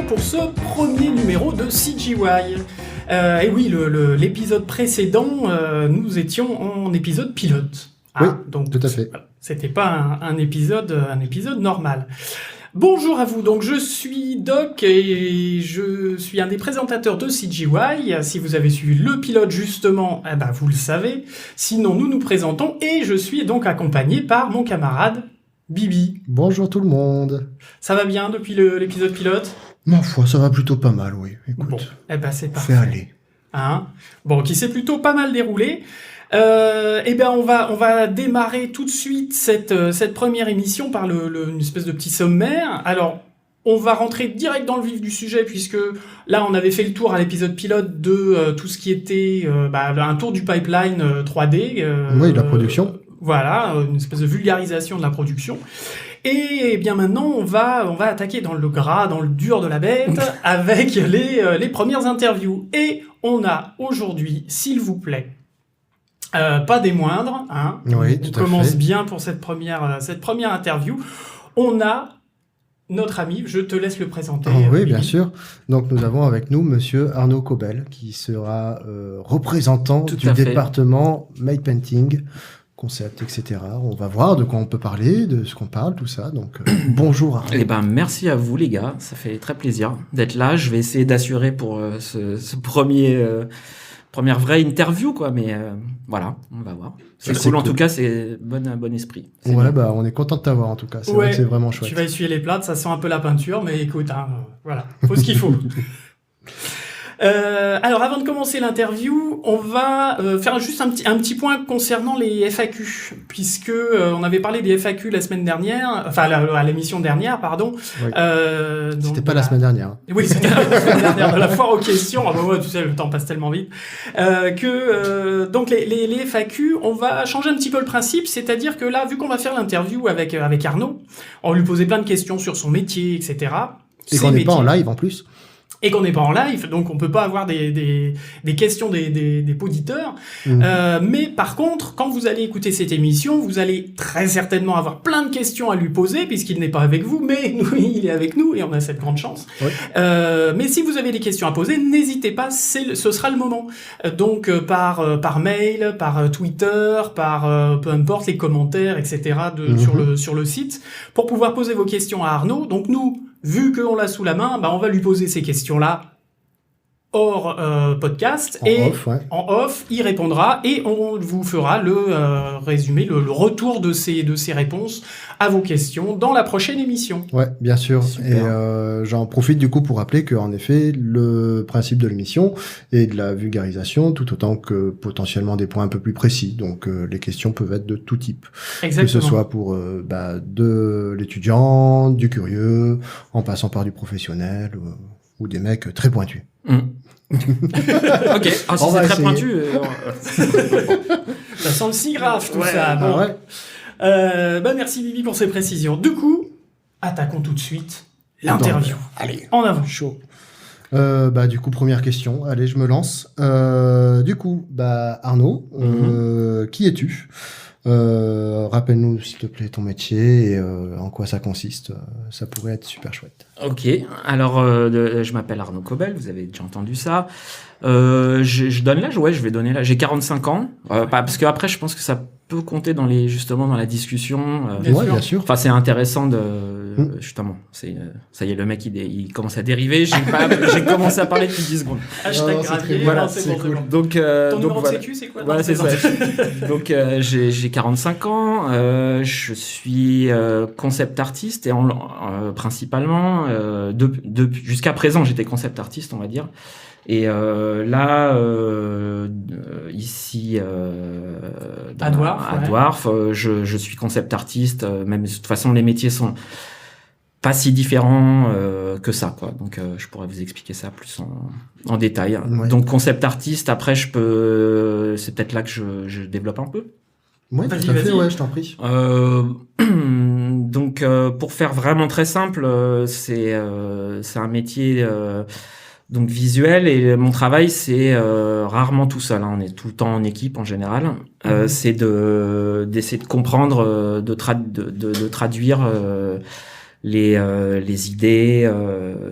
pour ce premier numéro de CGY. Et oui, l'épisode précédent, nous étions en épisode pilote. Oui, donc, tout à fait. C'était pas un épisode normal. Bonjour à vous, donc je suis Doc et je suis un des présentateurs de CGY. Si vous avez suivi le pilote justement, vous le savez. Sinon, nous nous présentons et je suis donc accompagné par mon camarade Bibi. Bonjour tout le monde. Ça va bien depuis l'épisode pilote ? Ma foi, ça va plutôt pas mal, oui. Écoute, bon, c'est parfait. Fais aller. Bon, qui s'est plutôt pas mal déroulé. On va démarrer tout de suite cette première émission par une espèce de petit sommaire. Alors, on va rentrer direct dans le vif du sujet puisque là, on avait fait le tour à l'épisode pilote de tout ce qui était un tour du pipeline 3D. Oui, de la production. Voilà, une espèce de vulgarisation de la production. Et bien maintenant, on va attaquer dans le gras, dans le dur de la bête, avec les premières interviews. Et on a aujourd'hui, s'il vous plaît, pas des moindres, Oui, on commence bien pour cette première interview. On a notre ami, je te laisse le présenter. Oui, bien sûr. Donc nous avons avec nous Monsieur Arnaud Cobel, qui sera représentant du département Make Painting, concept, etc. On va voir de quoi on peut parler, de ce qu'on parle, tout ça. Donc bonjour Arnaud. Merci à vous les gars, ça fait très plaisir d'être là. Je vais essayer d'assurer pour ce première vraie interview, quoi, mais voilà, on va voir. C'est cool, en tout cas, c'est bon esprit. Ouais, on est content de t'avoir, en tout cas. C'est vrai que c'est vraiment chouette. Tu vas essuyer les plâtres, ça sent un peu la peinture, mais écoute, voilà, faut ce qu'il faut. Alors, avant de commencer l'interview, on va faire juste un petit point concernant les FAQ, puisque on avait parlé des FAQ la semaine dernière, enfin à l'émission dernière, pardon. Oui. C'était pas la semaine dernière. Oui, c'était la semaine dernière de la foire aux questions. Tu sais, le temps passe tellement vite. Donc les FAQ, on va changer un petit peu le principe, c'est-à-dire que là, vu qu'on va faire l'interview avec Arnaud, on va lui poser plein de questions sur son métier, etc. Et qu'on n'est pas en live en plus. Et qu'on n'est pas en live, donc on peut pas avoir des questions des auditeurs. Mais par contre, quand vous allez écouter cette émission, vous allez très certainement avoir plein de questions à lui poser, puisqu'il n'est pas avec vous, mais il est avec nous, et on a cette grande chance. Oui. Mais si vous avez des questions à poser, n'hésitez pas, ce sera le moment. Donc par mail, par Twitter, par peu importe, les commentaires, etc. sur le site, pour pouvoir poser vos questions à Arnaud. Donc nous, vu qu'on l'a sous la main, on va lui poser ces questions-là hors podcast. En off, il répondra et on vous fera le résumé, le retour de ces réponses à vos questions dans la prochaine émission. Ouais, bien sûr. Super. Et j'en profite du coup pour rappeler qu'en effet, le principe de l'émission est de la vulgarisation tout autant que potentiellement des points un peu plus précis. Donc les questions peuvent être de tout type. Exactement. Que ce soit pour de l'étudiant, du curieux, en passant par du professionnel ou des mecs très pointus. Ok, si c'est très pointu. Ça sent le sigraphe tout ça. Bon. Merci Bibi pour ces précisions. Du coup, attaquons tout de suite l'interview. Allez, en avant. Chaud. Du coup, première question. Allez, je me lance. Du coup, Arnaud, qui es-tu ? Rappelle-nous, s'il te plaît, ton métier et en quoi ça consiste. Ça pourrait être super chouette. Ok, alors je m'appelle Arnaud Cobel, vous avez déjà entendu ça. Je donne l'âge, je vais donner l'âge. J'ai 45 ans, parce que après, je pense que ça peut compter dans la discussion. Bien sûr. Enfin, c'est intéressant justement. Ça y est, le mec il commence à dériver. J'ai commencé à parler depuis 10 secondes. Hashtag gravier. Voilà, c'est cool. Donc, ton numéro de sécu, c'est quoi ? Voilà, c'est ça. Donc, j'ai 45 ans. Je suis concept artiste et principalement jusqu'à présent, j'étais concept artiste, on va dire. Et ici à Dwarf, je suis concept artiste. Même de toute façon, les métiers sont pas si différents que ça, quoi. Donc, je pourrais vous expliquer ça plus en détail. Ouais. Donc, concept artiste. Après, c'est peut-être là que je développe un peu. Oui, tout à fait. Ouais, je t'en prie. Donc, pour faire vraiment très simple, c'est un métier donc visuel et mon travail c'est rarement tout seul. On est tout le temps en équipe en général. C'est d'essayer de comprendre, de traduire les idées,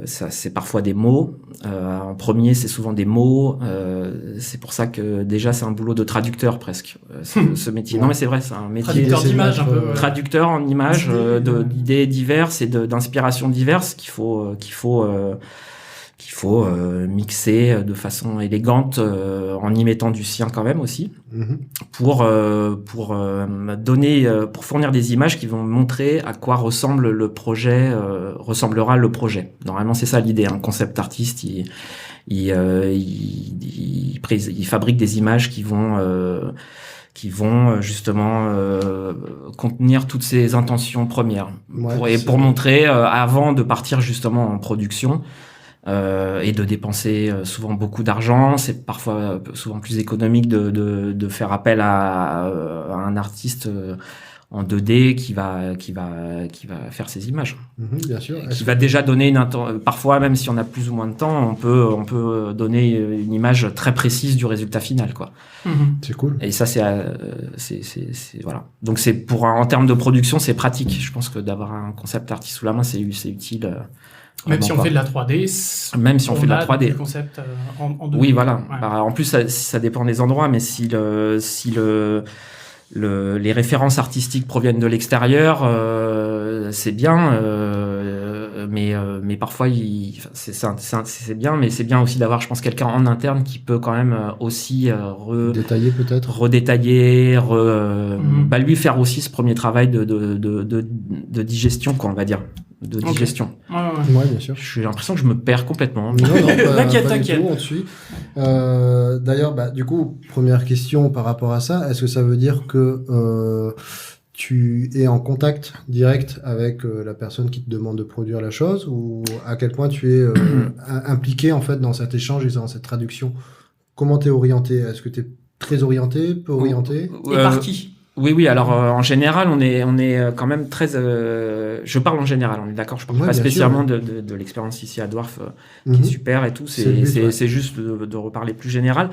ça c'est parfois des mots. En premier, c'est souvent des mots. C'est pour ça que déjà c'est un boulot de traducteur presque. Ce métier. Non mais c'est vrai, c'est un métier. Traducteur d'images un peu. Traducteur en images, d'idées diverses et d'inspirations diverses qu'il faut mixer de façon élégante en y mettant du sien quand même aussi pour fournir des images qui vont montrer à quoi ressemblera le projet. Normalement c'est ça l'idée. Un concept artiste il fabrique des images qui vont justement contenir toutes ces intentions premières pour montrer avant de partir justement en production. Et de dépenser souvent beaucoup d'argent. C'est parfois souvent plus économique de faire appel à un artiste en 2D qui va faire ces images. Bien sûr. Qui va déjà donner parfois, même si on a plus ou moins de temps, on peut donner une image très précise du résultat final, quoi. C'est cool. Et ça, c'est voilà. Donc c'est en termes de production, c'est pratique. Je pense que d'avoir un concept artiste sous la main, c'est utile. Même si on fait de la 3D. Même si on fait de la 3D. Du concept en 2D. Oui, voilà. Ouais. En plus, ça dépend des endroits, mais si les références artistiques proviennent de l'extérieur, c'est bien. Mais parfois, c'est bien, mais c'est bien aussi d'avoir, je pense, quelqu'un en interne qui peut quand même aussi détailler peut-être, redétailler, lui faire aussi ce premier travail de digestion, quoi, on va dire. De digestion. Ouais, bien sûr. J'ai l'impression que je me perds complètement. Non, t'inquiète. On te suit. D'ailleurs, du coup, première question par rapport à ça, est-ce que ça veut dire que tu es en contact direct avec la personne qui te demande de produire la chose, ou à quel point tu es impliqué en fait dans cet échange et dans cette traduction? Comment t'es orienté? Est-ce que t'es très orienté, peu orienté? Et par qui? Oui. Alors en général, on est quand même très. Je parle en général. On est d'accord. Je parle pas spécialement de l'expérience ici à Dwarf, qui est super et tout. C'est juste de reparler plus général.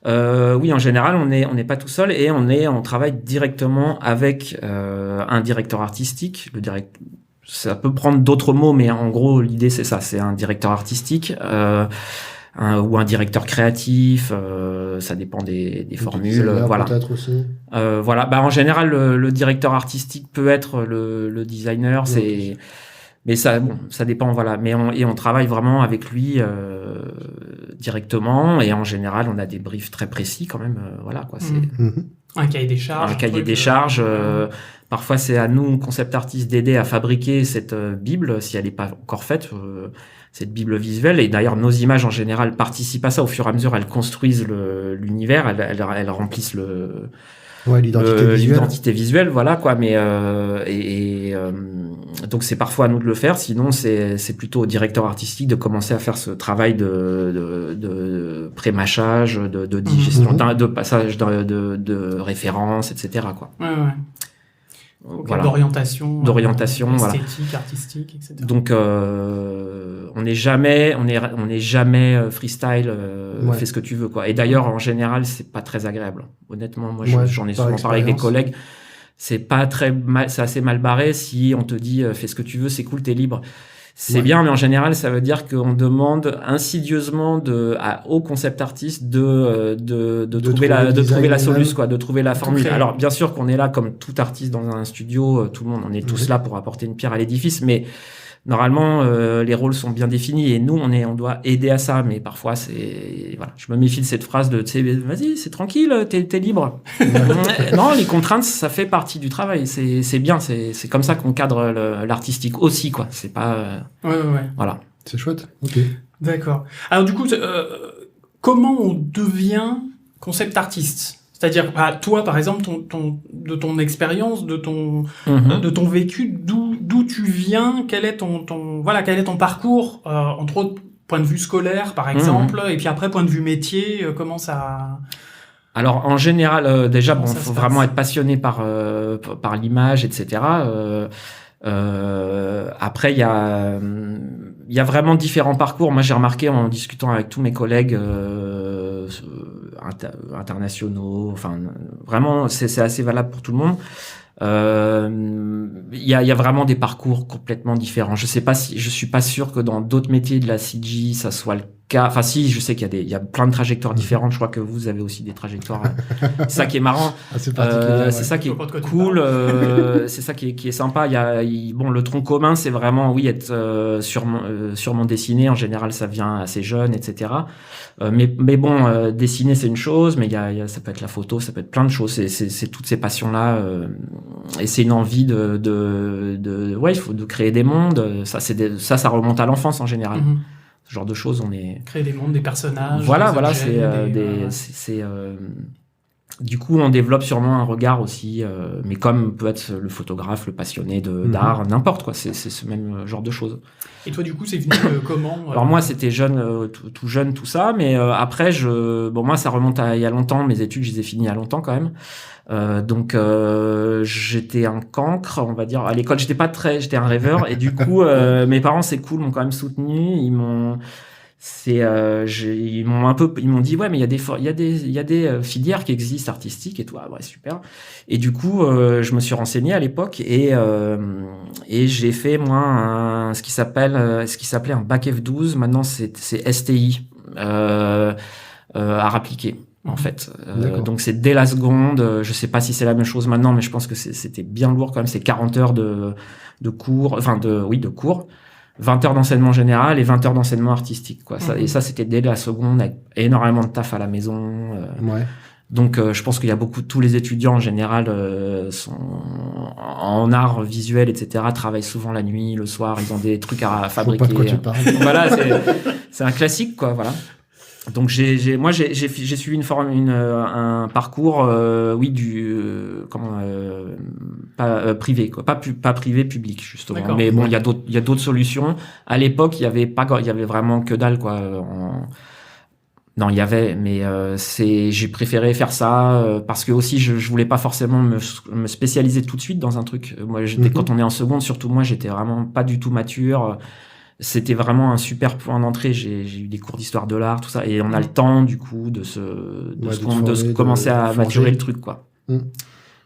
Oui, en général, on n'est pas tout seul et on travaille directement avec un directeur artistique. Ça peut prendre d'autres mots, mais en gros, l'idée c'est ça. C'est un directeur artistique. Ou un directeur créatif, ça dépend des formules, voilà. Peut-être aussi. Voilà. En général, le directeur artistique peut être le designer, mais ça dépend, voilà. Mais on travaille vraiment avec lui directement, et en général, on a des briefs très précis quand même, voilà, quoi. C'est un cahier des charges. Un cahier des charges. Parfois, c'est à nous, concept artistes, d'aider à fabriquer cette bible si elle n'est pas encore faite. Cette bible visuelle, et d'ailleurs nos images en général participent à ça au fur et à mesure, elles construisent l'univers, elles remplissent l'identité visuelle, voilà quoi. Mais donc c'est parfois à nous de le faire, sinon c'est plutôt au directeur artistique de commencer à faire ce travail de pré-mâchage, de digestion, de passage de référence, etc. quoi. Ouais. Voilà. D'orientation, voilà. Esthétique, artistique, etc. Donc on n'est jamais freestyle, fais ce que tu veux, quoi. Et d'ailleurs en général c'est pas très agréable. Honnêtement, moi j'en ai souvent parlé avec des collègues. C'est assez mal barré si on te dit fais ce que tu veux, c'est cool, t'es libre. C'est bien, mais en général, ça veut dire qu'on demande insidieusement au concept artiste de trouver la solution, quoi, de trouver la formule. Alors, bien sûr qu'on est là comme tout artiste dans un studio, tout le monde, on est tous là pour apporter une pierre à l'édifice, mais normalement, les rôles sont bien définis et nous, on doit aider à ça. Mais parfois, voilà. Je me méfie de cette phrase vas-y, c'est tranquille, t'es libre. Non, les contraintes, ça fait partie du travail. C'est bien, c'est comme ça qu'on cadre l'artistique aussi, quoi. C'est pas. Ouais. Voilà. C'est chouette. Ok. D'accord. Alors du coup, comment on devient concept artiste? C'est-à-dire, toi, par exemple, de ton expérience, de ton vécu, d'où tu viens, quel est ton parcours, entre autres, point de vue scolaire, par exemple, et puis après, point de vue métier, comment ça... Alors, en général, déjà, faut vraiment être passionné par l'image, etc. Après, il y a vraiment différents parcours. Moi, j'ai remarqué en discutant avec tous mes collègues internationaux, enfin, vraiment, c'est assez valable pour tout le monde. Il y a vraiment des parcours complètement différents. Je suis pas sûr que dans d'autres métiers de la CG, ça soit le cas. Enfin, si, je sais il y a plein de trajectoires différentes. Je crois que vous avez aussi des trajectoires. C'est ça qui est marrant. C'est particulier. C'est ça qui est cool. C'est ça qui est sympa. Bon, le tronc commun, c'est vraiment, oui, être sûrement dessiné. En général, ça vient assez jeune, etc. Mais bon, dessiner, c'est une chose, mais ça peut être la photo, ça peut être plein de choses. C'est toutes ces passions-là. Et c'est une envie il faut de créer des mondes. Ça remonte à l'enfance en général. Mhm. Ce genre de choses, créer des mondes, des personnages. Voilà, objets, du coup, on développe sûrement un regard aussi, mais comme peut être le photographe, le passionné d'art, n'importe quoi. C'est ce même genre de choses. Et toi, du coup, c'est venu comment Alors moi, c'était jeune, tout jeune, tout ça, mais après, moi, ça remonte à il y a longtemps. Mes études, je les ai finies il y a longtemps quand même. Donc j'étais un cancre, on va dire. À l'école, j'étais un rêveur, et du coup, mes parents, c'est cool, m'ont quand même soutenu. Ils m'ont dit ouais, mais il y a des filières qui existent artistiques et tout. Ah ouais, super. Et du coup, je me suis renseigné à l'époque, et j'ai fait moi ce qui s'appelait un bac F12. Maintenant, c'est STI, art appliqué. En fait, donc c'est dès la seconde. Je sais pas si c'est la même chose maintenant, mais je pense que c'était bien lourd quand même. C'est 40 heures de cours, de cours, 20 heures d'enseignement général et 20 heures d'enseignement artistique, quoi. Et ça, c'était dès la seconde, avec énormément de taf à la maison. Donc, je pense qu'il y a tous les étudiants en général sont en art visuel, etc. Travaillent souvent la nuit, le soir. Ils ont des trucs à fabriquer. Pas de quoi tu parles. Voilà, c'est un classique, quoi. Voilà. Donc j'ai suivi un parcours privé, quoi, pas privé, public, justement. D'accord. Mais bon, il y a d'autres solutions. À l'époque, il y avait vraiment que dalle, quoi. Non, il y avait, mais j'ai préféré faire ça parce que aussi je voulais pas forcément me spécialiser tout de suite dans un truc. Moi, quand on est en seconde, surtout moi, j'étais vraiment pas du tout mature. C'était vraiment un super point d'entrée. J'ai eu des cours d'histoire de l'art, tout ça, et on a le temps du coup de commencer à maturer le truc, quoi.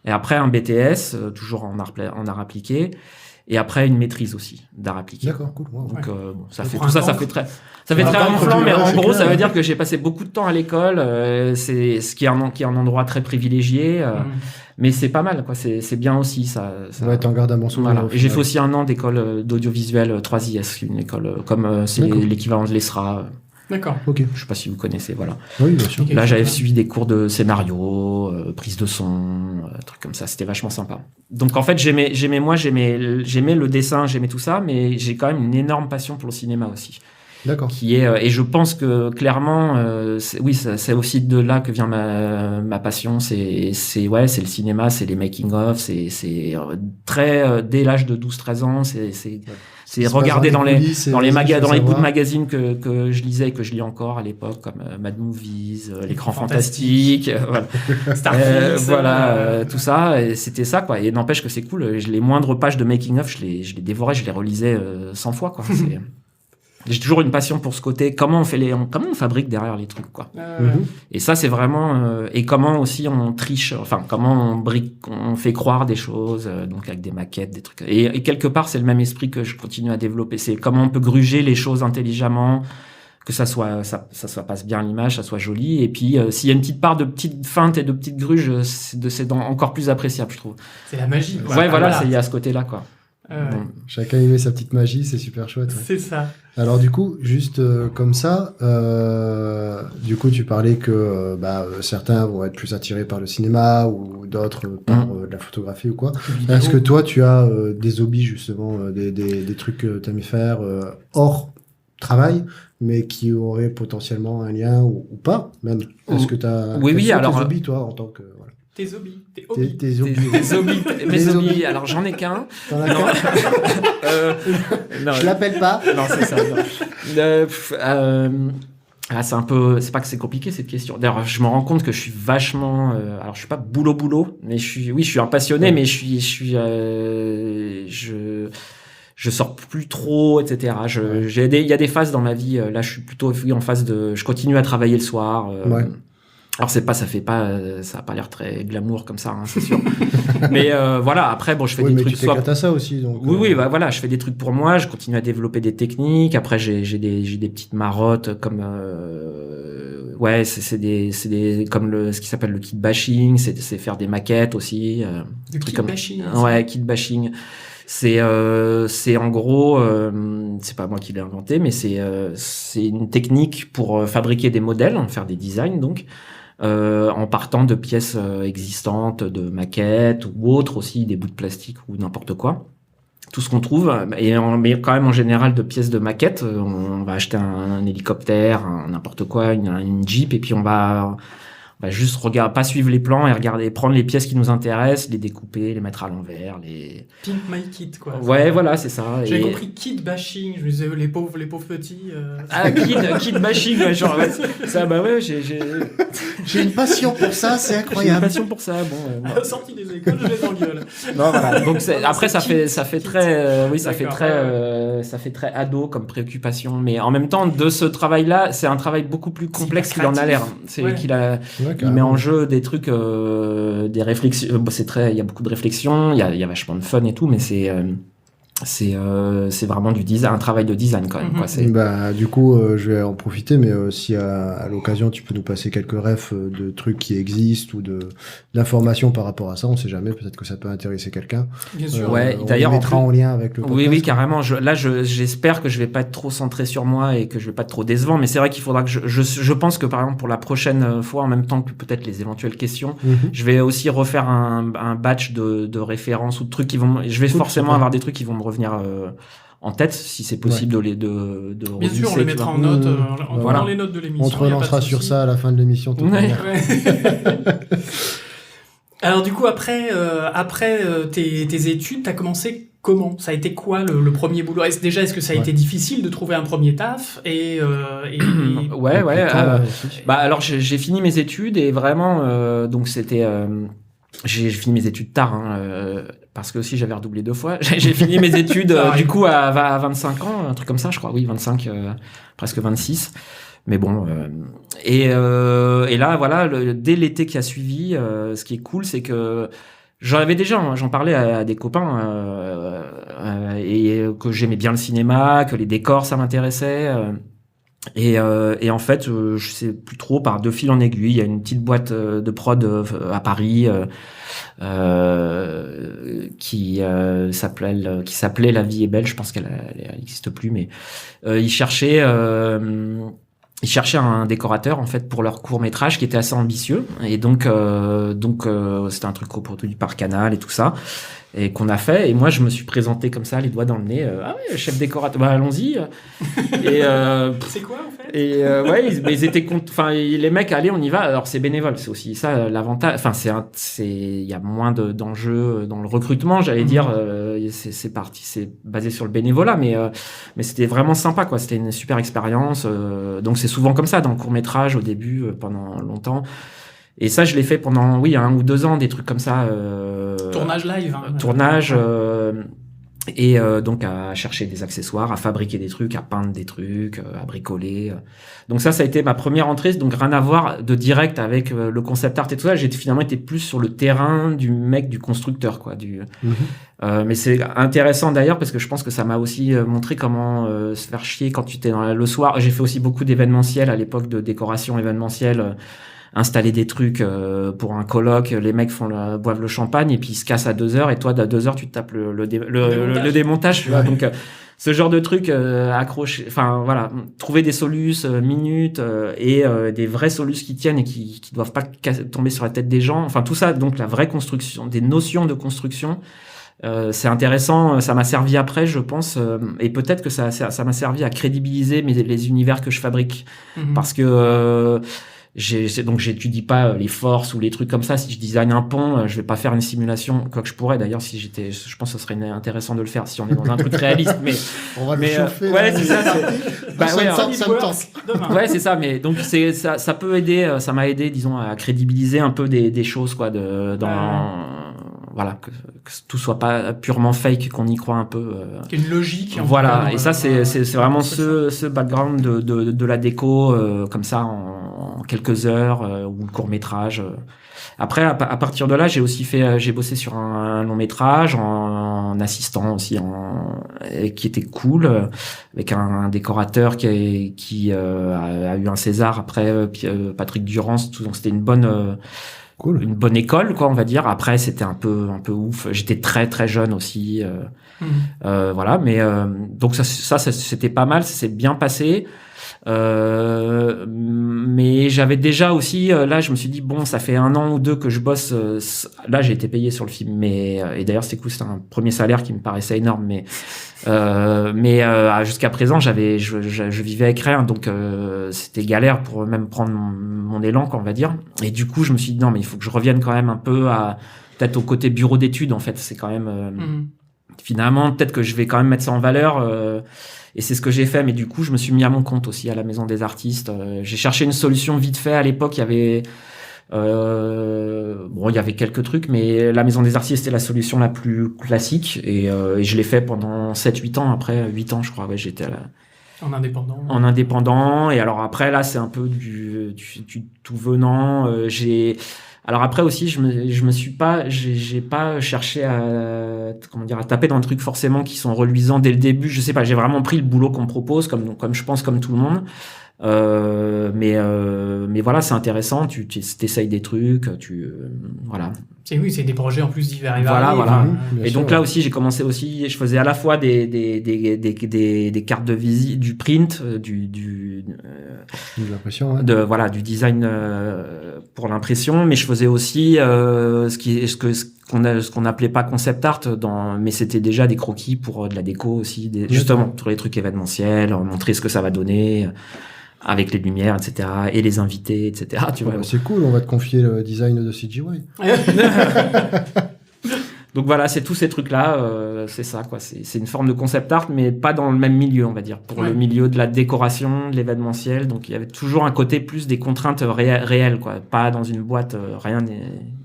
Et après un BTS, toujours en art appliqué, et après une maîtrise aussi d'art appliqué. D'accord, cool. Wow. Donc ça fait très enflant, mais en gros ça veut dire que j'ai passé beaucoup de temps à l'école. C'est ce qui est un endroit très privilégié. Mais c'est pas mal, quoi. C'est bien aussi, ça. Ouais, t'en gardes un bon souvenir. Voilà. Et j'ai fait aussi un an d'école d'audiovisuel 3IS, une école comme c'est l'équivalent de l'ESRA. D'accord. Ok. Je sais pas si vous connaissez, voilà. Oui, bien sûr. Là, j'avais suivi des cours de scénario, prise de son, trucs comme ça. C'était vachement sympa. Donc, en fait, j'aimais le dessin, j'aimais tout ça, mais j'ai quand même une énorme passion pour le cinéma aussi. D'accord. Et je pense que clairement, c'est aussi de là que vient ma passion. C'est le cinéma, c'est les making of, c'est très dès l'âge de 12-13 ans, c'est regarder dans les bouts de magazines que je lisais et que je lis encore à l'époque, comme Mad Movies, l'écran fantastique, voilà. Tout ça, et c'était ça, quoi. Et n'empêche que c'est cool. Les moindres pages de making of, je les dévorais, je les relisais 100 fois, quoi. J'ai toujours une passion pour ce côté, comment on fabrique derrière les trucs, quoi. Et ça, c'est vraiment, et comment aussi on triche, enfin, comment on fait croire des choses, donc avec des maquettes, des trucs. Et quelque part, c'est le même esprit que je continue à développer. C'est comment on peut gruger les choses intelligemment, que ça passe bien à l'image, ça soit joli. Et puis, s'il y a une petite part de petites feintes et de petites gruges, c'est encore plus appréciable, je trouve. C'est la magie. Ouais, voilà, il y a ce côté-là, quoi. Chacun aimait sa petite magie, c'est super chouette. Ouais. C'est ça. Alors du coup, juste comme ça, du coup tu parlais que certains vont être plus attirés par le cinéma ou d'autres par de la photographie ou quoi. Est-ce que toi tu as des hobbies justement, des trucs que tu aimes faire hors travail, mais qui auraient potentiellement un lien ou pas même? Est-ce que tu as tes hobbies toi en tant que... Voilà. Tes hobbies. Mes hobbies. Alors, j'en ai qu'un. T'en as qu'un? Je l'appelle pas. Non, c'est ça. C'est pas que c'est compliqué, cette question. D'ailleurs, je me rends compte que je suis vachement, alors je suis pas boulot, mais je suis un passionné, mais je sors plus trop, etc. Il y a des phases dans ma vie, là, je suis plutôt en phase je continue à travailler le soir. Alors ça a pas l'air très glamour comme ça, hein, c'est sûr. Mais voilà, après bon, je fais des trucs. Mais tu t'éclates à ça aussi, donc. Oui, bah voilà, je fais des trucs pour moi, je continue à développer des techniques. Après, j'ai des petites marottes comme c'est des comme ce qui s'appelle le kit bashing, c'est faire des maquettes aussi. Du kit bashing. Ouais, kit bashing. C'est en gros, c'est pas moi qui l'ai inventé, mais c'est une technique pour fabriquer des modèles, faire des designs donc. En partant de pièces existantes, de maquettes ou autres aussi, des bouts de plastique ou n'importe quoi. Tout ce qu'on trouve, mais quand même en général de pièces de maquettes. On va acheter un hélicoptère, n'importe quoi, une Jeep, et puis on va juste pas suivre les plans et regarder, prendre les pièces qui nous intéressent, les découper, les mettre à l'envers, les... Pimp my kit, quoi. Ouais, voilà, c'est ça. J'ai compris kit bashing, je me disais, les pauvres petits... Ah, kit bashing, ouais, genre, ça, bah ouais, j'ai une passion pour ça, c'est incroyable. J'ai une passion pour ça, bon. Sorti des écoles, je les engueule. Non, voilà. Donc, après, ça fait très ado comme préoccupation, mais en même temps, de ce travail-là, c'est un travail beaucoup plus complexe qu'il en a l'air. Il met en jeu des trucs, des réflexions. Bon, il y a beaucoup de réflexions, il y a vachement de fun et tout, mais c'est vraiment du design, un travail de design quand même. Quoi. Du coup, je vais en profiter, mais si à l'occasion tu peux nous passer quelques refs de trucs qui existent ou d'informations par rapport à ça, on sait jamais, peut-être que ça peut intéresser quelqu'un. Bien sûr. Ouais, on d'ailleurs, les mettra en lien avec le podcast. Oui, carrément. J'espère que je vais pas être trop centré sur moi et que je vais pas être trop décevant, mais c'est vrai qu'il faudra que je pense que par exemple pour la prochaine fois, en même temps que peut-être les éventuelles questions, je vais aussi refaire un batch de références ou de trucs je vais forcément avoir des trucs qui vont me revenir en tête, si c'est possible de bien sûr, on les mettra en note, dans les notes de l'émission. On te relancera sur ça à la fin de l'émission. Alors du coup, après tes études, t'as commencé comment? Ça a été quoi le premier boulot? Est-ce que ça a été difficile de trouver un premier taf alors j'ai fini mes études et vraiment donc c'était j'ai fini mes études tard parce que aussi j'avais redoublé 2 fois. J'ai fini mes études du coup à 25 ans, un truc comme ça, je crois. Oui, 25, presque 26. Mais bon, et là voilà, dès l'été qui a suivi, ce qui est cool, c'est que j'en parlais à des copains et que j'aimais bien le cinéma, que les décors ça m'intéressait. Et en fait, je sais plus trop, par de fil en aiguille, il y a une petite boîte de prod à Paris qui s'appelait La Vie est belle. Je pense qu'elle n'existe plus, mais ils cherchaient un décorateur en fait pour leur court-métrage qui était assez ambitieux, et donc c'était un truc coproduit par Canal et tout ça, et qu'on a fait. Et moi je me suis présenté comme ça, les doigts dans le nez, ah ouais, chef décorateur, allons-y. Et c'est quoi en fait? Et ils étaient enfin les mecs, allez, on y va. Alors c'est bénévole, c'est aussi ça l'avantage. Enfin il y a moins d'enjeux dans le recrutement, j'allais dire. C'est basé sur le bénévolat, mais c'était vraiment sympa, quoi. C'était une super expérience. Donc c'est souvent comme ça dans le court-métrage au début, pendant longtemps. Et ça, je l'ai fait pendant 1 ou 2 ans, des trucs comme ça. Tournage live. Et donc à chercher des accessoires, à fabriquer des trucs, à peindre des trucs, à bricoler. Donc ça a été ma première entrée, donc rien à voir de direct avec le concept art et tout ça. J'ai finalement été plus sur le terrain du constructeur, quoi. Mais c'est intéressant d'ailleurs parce que je pense que ça m'a aussi montré comment se faire chier quand tu étais le soir. J'ai fait aussi beaucoup d'événementiels à l'époque, de décoration événementielle. Installer des trucs pour un colloque, les mecs boivent le champagne et puis ils se cassent à 2h, et toi à 2h tu te tapes le démontage, tu vois. Donc ce genre de truc accroché, enfin voilà, trouver des solutions minutes et des vraies solutions qui tiennent et qui doivent pas tomber sur la tête des gens, enfin tout ça. Donc la vraie construction, des notions de construction, c'est intéressant. Ça m'a servi après, je pense, et peut-être que ça m'a servi à crédibiliser les univers que je fabrique, parce que donc j'étudie pas les forces ou les trucs comme ça. Si je design un pont, je vais pas faire une simulation, quoi que je pourrais d'ailleurs, je pense que ce serait intéressant de le faire si on est dans un truc réaliste, mais on va le chauffer. Ouais, c'est ça. Ça me tente. Ouais, c'est ça, mais donc ça peut aider, ça m'a aidé, disons, à crédibiliser un peu des choses, quoi, voilà, que tout soit pas purement fake, qu'on y croit un peu. Qu'il y ait une logique. Voilà, et ça c'est vraiment ce background de la déco comme ça, en quelques heures, ou le court-métrage. Après, à partir de là, j'ai bossé sur un long métrage en assistant aussi, qui était cool, avec un décorateur qui a eu un César après, Patrick Durance, tout, donc c'était une bonne école, quoi, on va dire. Après, c'était un peu ouf. J'étais très très jeune aussi, voilà. Mais donc ça c'était pas mal, ça s'est bien passé. Mais j'avais déjà aussi, là, je me suis dit bon, ça fait 1 an ou 2 que je bosse. Là, j'ai été payé sur le film, mais et d'ailleurs c'était cool, c'était un premier salaire qui me paraissait énorme, mais jusqu'à présent, je vivais avec rien, donc c'était galère pour même prendre mon élan, quoi, on va dire. Et du coup, je me suis dit non, mais il faut que je revienne quand même un peu peut-être au côté bureau d'études. En fait, c'est quand même finalement peut-être que je vais quand même mettre ça en valeur. Et c'est ce que j'ai fait, mais du coup, je me suis mis à mon compte aussi à la Maison des Artistes. J'ai cherché une solution vite fait. À l'époque, il y avait il y avait quelques trucs, mais la Maison des Artistes était la solution la plus classique. Et je l'ai fait pendant 7-8 ans. Après 8 ans, je crois, j'étais en indépendant. En indépendant. Et alors après, là, c'est un peu du tout venant. Alors après aussi, j'ai pas cherché à taper dans des trucs forcément qui sont reluisants dès le début. Je sais pas, j'ai vraiment pris le boulot qu'on me propose, comme je pense, comme tout le monde. Mais voilà, c'est intéressant. Tu t'essayes des trucs, voilà. C'est des projets en plus divers et variés. Voilà. Et donc là aussi, j'ai commencé aussi. Je faisais à la fois des cartes de visite, du print, de l'impression, ouais. Du design pour l'impression, mais je faisais aussi ce qu'on appelait pas concept art, mais c'était déjà des croquis pour de la déco aussi, justement pour les trucs événementiels, montrer ce que ça va donner. Avec les lumières, etc., et les invités, etc. Tu vois. C'est cool, on va te confier le design de CGI. Donc voilà, c'est tous ces trucs-là, c'est ça, quoi. C'est une forme de concept art, mais pas dans le même milieu, on va dire. Pour le milieu de la décoration, de l'événementiel, donc il y avait toujours un côté plus des contraintes réelles, quoi. Pas dans une boîte, rien.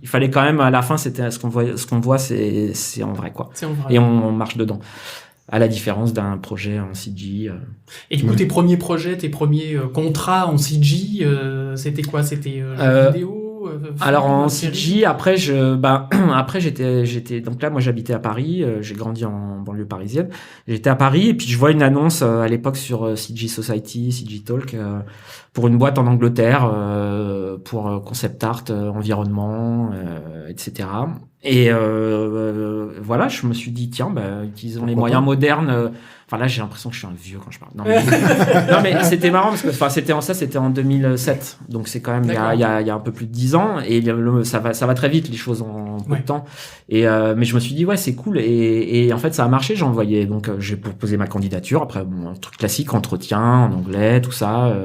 Il fallait quand même, à la fin, c'était ce qu'on voit, c'est en vrai, quoi. C'est en vrai. Et on marche dedans. À la différence d'un projet en CG. Et du coup, tes premiers projets, tes premiers contrats en CG, c'était quoi? C'était jeux vidéo? Alors en CG, après j'étais donc là, moi j'habitais à Paris, j'ai grandi en banlieue parisienne. J'étais à Paris et puis je vois une annonce à l'époque sur CG Society, CG Talk, pour une boîte en Angleterre, pour concept art, environnement, etc. Et voilà, je me suis dit tiens, qu'ils ont les moyens modernes. Enfin là, j'ai l'impression que je suis un vieux quand je parle. Non mais c'était marrant parce que c'était en 2007, donc c'est quand même il y a un peu plus de 10 ans et ça va très vite les choses en peu de temps. Et mais je me suis dit ouais, c'est cool et en fait ça a marché. J'ai envoyé, donc j'ai proposé ma candidature. Après un truc classique, entretien en anglais, tout ça.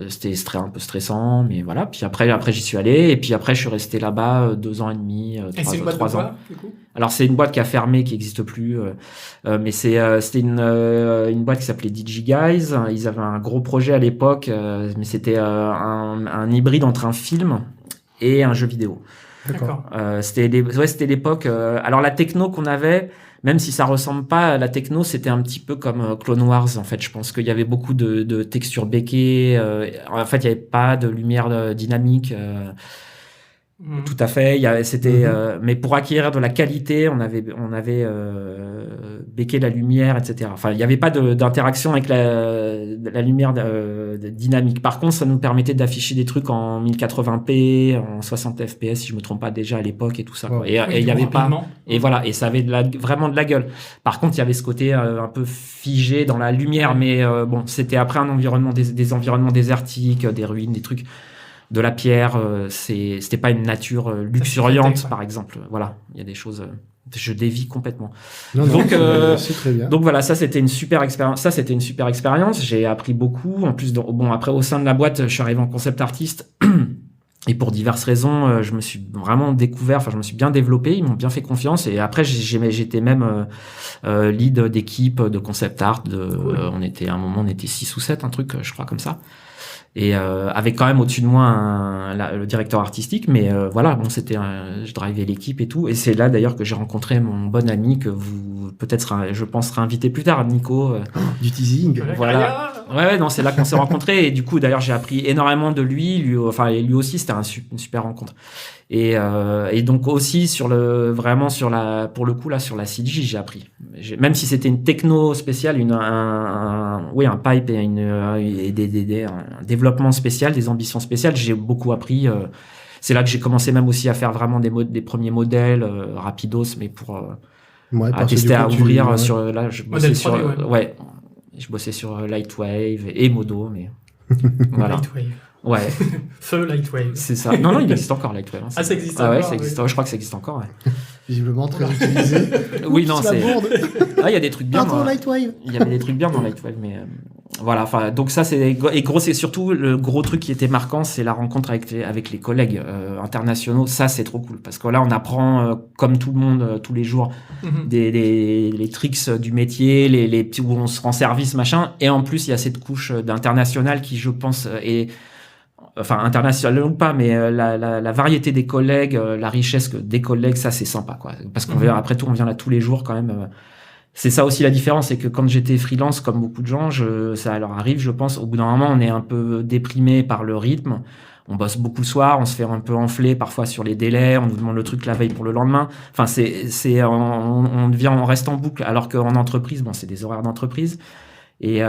C'était un peu stressant, mais voilà. Puis après j'y suis allé et puis après je suis resté là-bas 2 ans et demi, 3 ans. Du coup alors c'est une boîte qui a fermé, qui n'existe plus, mais c'était une boîte qui s'appelait DigiGuys. Ils avaient un gros projet à l'époque, mais c'était un hybride entre un film et un jeu vidéo. D'accord. C'était l'époque. Alors la techno qu'on avait, même si ça ressemble pas à la techno, c'était un petit peu comme Clone Wars. En fait, je pense qu'il y avait beaucoup de textures béquées. En fait, il y avait pas de lumière dynamique. Tout à fait. Mais pour acquérir de la qualité, on avait béqué la lumière, etc. Enfin, il n'y avait pas d'interaction avec la lumière dynamique. Par contre, ça nous permettait d'afficher des trucs en 1080p, en 60 fps, si je me trompe pas déjà à l'époque et tout ça. Quoi. Et il y avait pas. Et voilà. Et ça avait vraiment de la gueule. Par contre, il y avait ce côté un peu figé dans la lumière, mais bon, c'était après un environnement des environnements désertiques, des ruines, des trucs. De la pierre, c'était pas une nature luxuriante, par exemple. Voilà, il y a des choses. Je dévie complètement. Donc très bien. Donc voilà, ça c'était une super expérience. J'ai appris beaucoup. En plus, après au sein de la boîte, je suis arrivé en concept artiste. Et pour diverses raisons, je me suis vraiment découvert. Enfin, je me suis bien développé. Ils m'ont bien fait confiance. Et après, j'étais même lead d'équipe de concept art. Cool. On était 6 ou 7, un truc, je crois comme ça. Et avec quand même au-dessus de moi le directeur artistique, mais voilà, bon, je drivais l'équipe et tout. Et c'est là d'ailleurs que j'ai rencontré mon bon ami que vous peut-être je pense sera invité plus tard, Nico. Du teasing. Voilà. Ouais, non, c'est là qu'on s'est rencontrés. Et du coup, d'ailleurs, j'ai appris énormément de lui. Lui aussi, c'était une super rencontre. Et donc aussi pour le coup là, sur la CG, j'ai appris. Même si c'était une techno spéciale, un pipe et un développement spécial, des ambitions spéciales, j'ai beaucoup appris. C'est là que j'ai commencé même aussi à faire vraiment des premiers modèles rapidos, mais pour à tester, à ouvrir sur. Là, je bossais sur. Je bossais sur Lightwave et Modo, mais voilà. Lightwave. Ouais. Feu Lightwave. C'est ça. Non, il existe encore Lightwave. Hein, ça existe encore. Ouais, ça existe. Je crois que ça existe encore. Ouais. Visiblement très utilisé. Oui, non, c'est. Il y a des trucs bien. Lightwave. Il y avait des trucs bien dans Lightwave, mais voilà. Enfin, donc ça, c'est surtout le gros truc qui était marquant, c'est la rencontre avec les collègues internationaux. Ça, c'est trop cool parce que là, on apprend comme tout le monde tous les jours les tricks du métier, les petits où on se rend service, machin. Et en plus, il y a cette couche d'international qui, je pense, est international ou pas, mais la variété des collègues, la richesse des collègues, ça c'est sympa, quoi. Parce qu'on vient, après tout, on vient là tous les jours quand même. C'est ça aussi la différence, c'est que quand j'étais freelance, comme beaucoup de gens, ça leur arrive, je pense, au bout d'un moment, on est un peu déprimé par le rythme. On bosse beaucoup le soir, on se fait un peu enfler parfois sur les délais, on nous demande le truc la veille pour le lendemain. Enfin, on reste en boucle, alors qu'en entreprise, bon, c'est des horaires d'entreprise. Et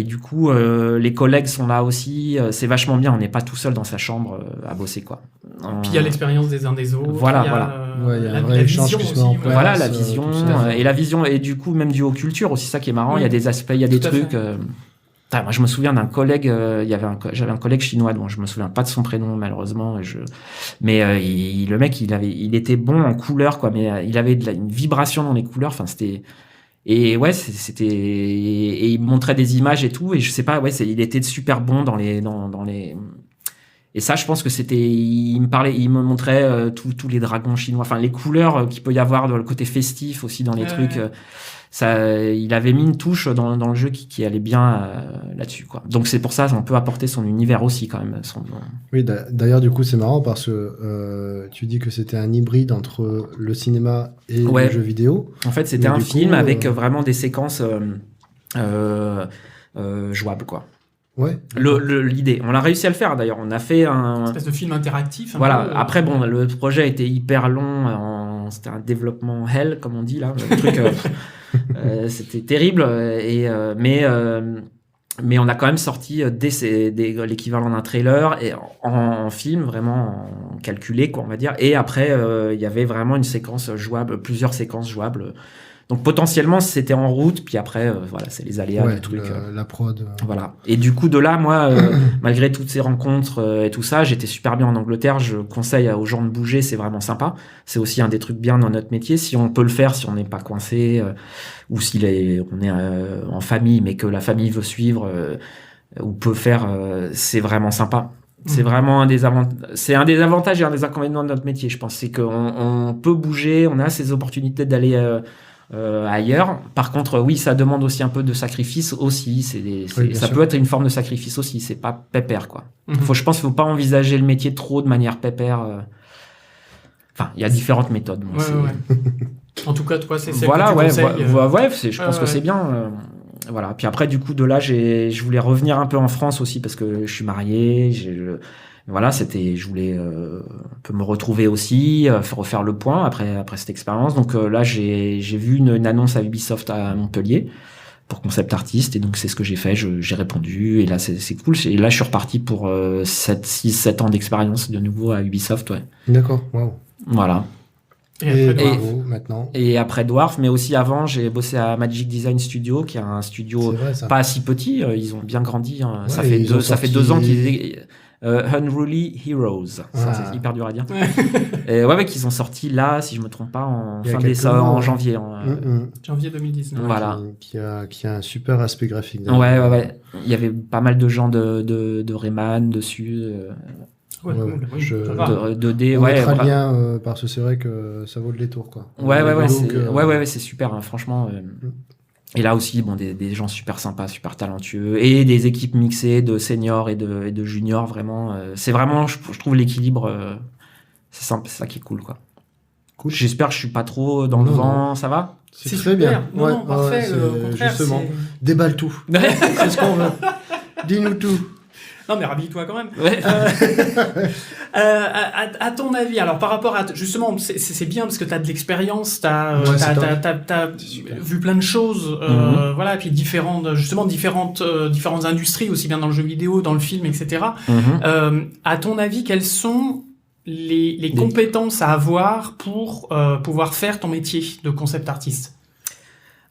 du coup, les collègues sont là aussi. C'est vachement bien. On n'est pas tout seul dans sa chambre à bosser, quoi. Puis il y a l'expérience des uns des autres. Voilà. Il y a un vrai échange qui se met en place. Voilà, la vision et la vision, et du coup même dû aux cultures aussi, ça qui est marrant. Il y a des aspects, il y a des trucs. Moi, je me souviens d'un collègue. J'avais un collègue chinois. Bon, je me souviens pas de son prénom malheureusement. Mais le mec, il était bon en couleurs, quoi. Mais il avait une vibration dans les couleurs. Enfin, c'était. Et ouais, et il montrait des images et tout, et je sais pas, il était super bon dans les. Et ça, je pense que il me montrait tous les dragons chinois, enfin les couleurs qu'il peut y avoir dans le côté festif aussi dans les trucs. Il avait mis une touche dans le jeu qui allait bien là-dessus, quoi. Donc c'est pour ça on peut apporter son univers aussi quand même. Oui, d'ailleurs du coup c'est marrant parce que tu dis que c'était un hybride entre le cinéma et le jeu vidéo. En fait, c'était un film avec vraiment des séquences jouables, quoi. Ouais. L'idée, on a réussi à le faire d'ailleurs. On a fait une espèce de film interactif. Voilà. Après, bon, le projet était hyper long. C'était un développement hell, comme on dit là. Le truc, c'était terrible. Mais on a quand même sorti l'équivalent d'un trailer et en film, vraiment calculé, quoi, on va dire. Et après, il y avait vraiment une séquence jouable, plusieurs séquences jouables. Donc potentiellement c'était en route, puis après c'est les aléas du truc. La prod. Voilà. Et du coup de là, moi, malgré toutes ces rencontres et tout ça, j'étais super bien en Angleterre. Je conseille aux gens de bouger, c'est vraiment sympa. C'est aussi un des trucs bien dans notre métier, si on peut le faire, si on n'est pas coincé ou si on est en famille, mais que la famille veut suivre ou peut faire, c'est vraiment sympa. C'est vraiment un des avantages et un des inconvénients de notre métier, je pense. C'est qu'on peut bouger, on a ces opportunités d'aller ailleurs. Par contre, oui, ça demande aussi un peu de sacrifice aussi. Ça peut être une forme de sacrifice aussi. C'est pas pépère, quoi. Je pense qu'il faut pas envisager le métier trop de manière pépère. Enfin, il y a différentes méthodes. Bon, en tout cas, toi, c'est celle voilà, que tu conseilles. Je pense que c'est bien. Voilà. Puis après, du coup, de là, je voulais revenir un peu en France aussi parce que je suis marié. Je voulais un peu me retrouver aussi, refaire le point après cette expérience. Donc là, j'ai vu une annonce à Ubisoft à Montpellier pour concept artiste, et donc c'est ce que j'ai fait. J'ai répondu, et là c'est cool. Et là, je suis reparti pour 7 ans d'expérience de nouveau à Ubisoft, ouais. D'accord, waouh. Voilà. Maintenant. Et après Dwarf, mais aussi avant, j'ai bossé à Magic Design Studio, qui est un studio pas si petit. Ils ont bien grandi. Hein. Ça fait 2 ans qu'ils Unruly Heroes, ça c'est hyper dur à dire. Et qu'ils ont sorti là, si je me trompe pas, en janvier. Janvier 2019. Voilà. Qui a un super aspect graphique. Ouais. Il y avait pas mal de gens de Rayman dessus. Cool. 2D, on mettra le lien parce que c'est vrai que ça vaut le détour, quoi. C'est super, hein, franchement. Et là aussi, des gens super sympas, super talentueux, et des équipes mixées de seniors et de juniors, vraiment. C'est vraiment, je trouve l'équilibre, c'est ça qui est cool, quoi. Cool. J'espère que je suis pas trop dans le vent, ça va ? C'est très bien. Non, parfait. Au contraire, justement, déballe tout. C'est ce qu'on veut. Dis-nous tout. Non, mais rhabille-toi quand même. Ouais. À ton avis, alors par rapport à... Justement, c'est bien parce que tu as de l'expérience, tu as vu plein de choses, voilà, et puis différentes industries, aussi bien dans le jeu vidéo, dans le film, etc. À ton avis, quelles sont les compétences à avoir pour pouvoir faire ton métier de concept artiste?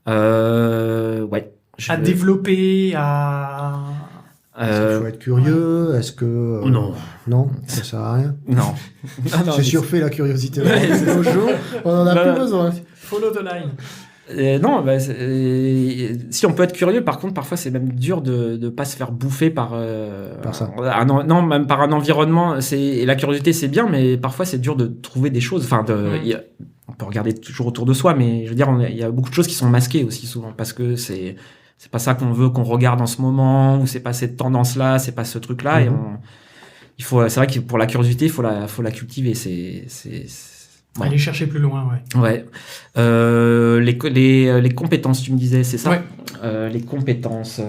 Ouais. Développer, Est-ce qu'il faut être curieux? Est-ce que... Non. Non, ça sert à rien. Non. C'est surfait la curiosité. C'est nos jours, on en a plus besoin. Follow the line. Non, si on peut être curieux, par contre, parfois c'est même dur de pas se faire bouffer par ça. Non, même par un environnement. Et la curiosité, c'est bien, mais parfois c'est dur de trouver des choses. Enfin, on peut regarder toujours autour de soi, mais je veux dire, il y a beaucoup de choses qui sont masquées aussi souvent parce que c'est pas ça qu'on veut qu'on regarde en ce moment, ou c'est pas cette tendance-là, c'est pas ce truc-là, et c'est vrai que pour la curiosité, il faut la cultiver. Ouais. Aller chercher plus loin, ouais. Les compétences, tu me disais, c'est ça? Ouais. Les compétences.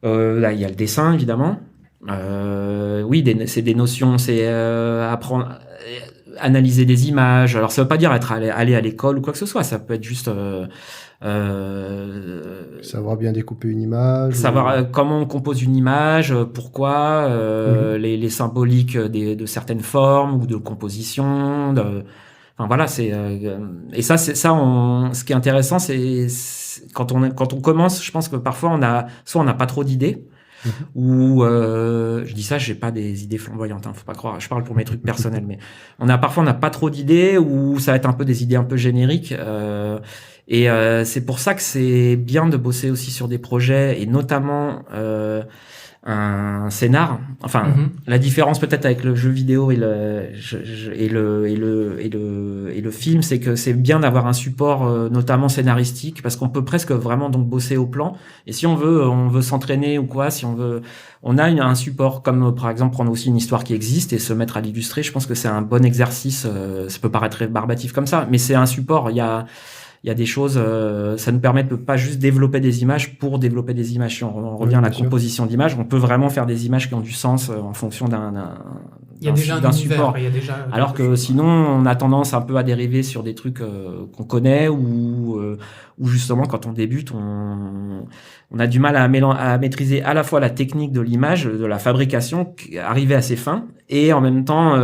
Là, il y a le dessin, évidemment. Oui, c'est des notions, c'est apprendre, analyser des images. Alors, ça veut pas dire aller à l'école ou quoi que ce soit. Ça peut être juste savoir bien découper une image. Savoir comment on compose une image, pourquoi, les symboliques de certaines formes ou de composition. Enfin voilà, et ça, ce qui est intéressant, c'est quand on commence, je pense que parfois on n'a pas trop d'idées. Ou je dis ça, j'ai pas des idées flamboyantes, faut pas croire, je parle pour mes trucs personnels, mais parfois on n'a pas trop d'idées, ou ça va être un peu des idées un peu génériques, et c'est pour ça que c'est bien de bosser aussi sur des projets, et notamment un scénar. Enfin, la différence peut-être avec le jeu vidéo et le film, c'est que c'est bien d'avoir un support notamment scénaristique, parce qu'on peut presque vraiment donc bosser au plan. Et si on veut s'entraîner ou quoi, on a un support, comme par exemple prendre aussi une histoire qui existe et se mettre à l'illustrer. Je pense que c'est un bon exercice. Ça peut paraître très barbatif comme ça, mais c'est un support. Il y a des choses, ça nous permet de pas juste développer des images pour développer des images. Si on revient à la composition d'images, on peut vraiment faire des images qui ont du sens en fonction d'un support. Alors que sinon, on a tendance un peu à dériver sur des trucs qu'on connaît, ou justement, quand on débute, on a du mal à maîtriser à la fois la technique de l'image, de la fabrication, arriver à ses fins, et en même temps,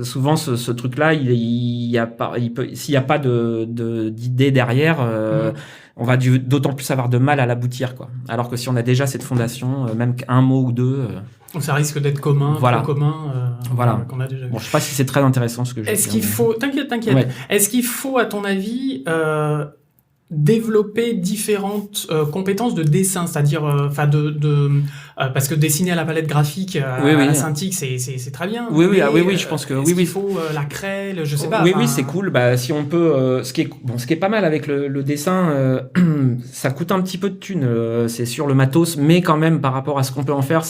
souvent ce truc-là, s'il n'y a pas d'idée derrière, on va d'autant plus avoir de mal à l'aboutir, quoi. Alors que si on a déjà cette fondation, même qu'un mot ou deux, ça risque d'être commun, voilà. trop commun, qu'on a déjà vu. Bon, je sais pas si c'est très intéressant ce que je dis. Est-ce qu'il faut, t'inquiète. Ouais. Est-ce qu'il faut, à ton avis, développer différentes compétences de dessin, c'est-à-dire parce que dessiner à la palette graphique, à la Cintiq, c'est très bien. Oui, je pense que il faut la craie, je sais pas. Oui, c'est cool. Bah, si on peut, ce qui est pas mal avec le dessin, ça coûte un petit peu de thunes. C'est sur le matos, mais quand même par rapport à ce qu'on peut en faire,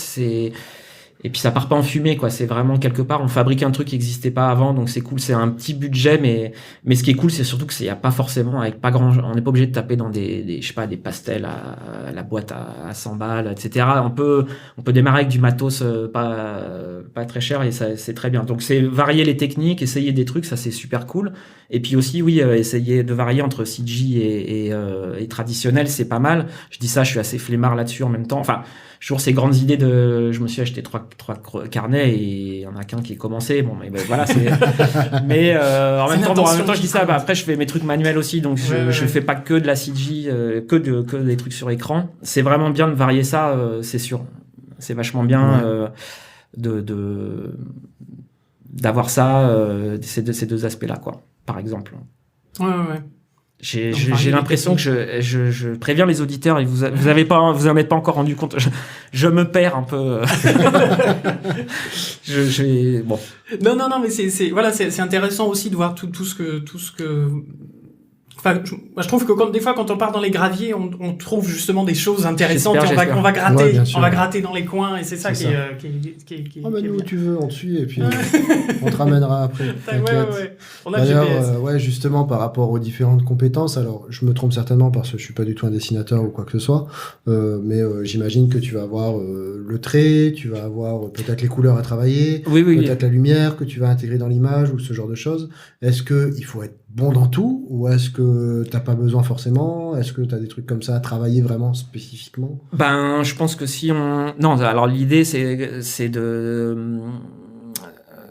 et puis ça part pas en fumée, quoi. C'est vraiment quelque part, on fabrique un truc qui n'existait pas avant, donc c'est cool. C'est un petit budget, mais ce qui est cool, c'est surtout que il y a pas forcément, avec pas grand, on n'est pas obligé de taper dans des je sais pas, des pastels à la boîte à 100 balles, etc. On peut démarrer avec du matos pas très cher, et ça c'est très bien. Donc c'est varier les techniques, essayer des trucs, ça c'est super cool. Et puis aussi, essayer de varier entre CG et traditionnel, c'est pas mal. Je dis ça, je suis assez flemmard là-dessus en même temps. Enfin, toujours ces grandes idées je me suis acheté trois carnets, et il y en a qu'un qui est commencé. Bon, mais voilà, c'est. Mais en même temps, je dis ça. Après, je fais mes trucs manuels aussi, donc je fais pas que de la CG, que des trucs sur écran. C'est vraiment bien de varier ça, c'est sûr. C'est vachement bien d'avoir ça, ces deux aspects-là, quoi. Par exemple. Ouais. J'ai l'impression que je préviens les auditeurs, et vous en êtes pas encore rendu compte. Je me perds un peu. Bon. Non, mais c'est intéressant aussi de voir tout ce que. Enfin, moi, je trouve que des fois, quand on part dans les graviers, on trouve justement des choses intéressantes. J'espère. On va gratter, Ouais, bien on va sûr. gratter dans les coins, et c'est ça C'est qui est Ah bah nous, où bien. tu veux, on te suit et puis on te ramènera après. T'inquiète. Ouais. On a le D'ailleurs, GPS. ouais, justement, par rapport aux différentes compétences, alors je me trompe certainement parce que je suis pas du tout un dessinateur ou quoi que ce soit, mais j'imagine que tu vas avoir le trait, tu vas avoir peut-être les couleurs à travailler, Oui. peut-être la lumière que tu vas intégrer dans l'image ou ce genre de choses. Est-ce que il faut être bon dans tout ou est-ce que t'as pas besoin forcément? Est-ce que t'as des trucs comme ça à travailler vraiment spécifiquement? Ben, je pense que si on... Non, alors l'idée, c'est de...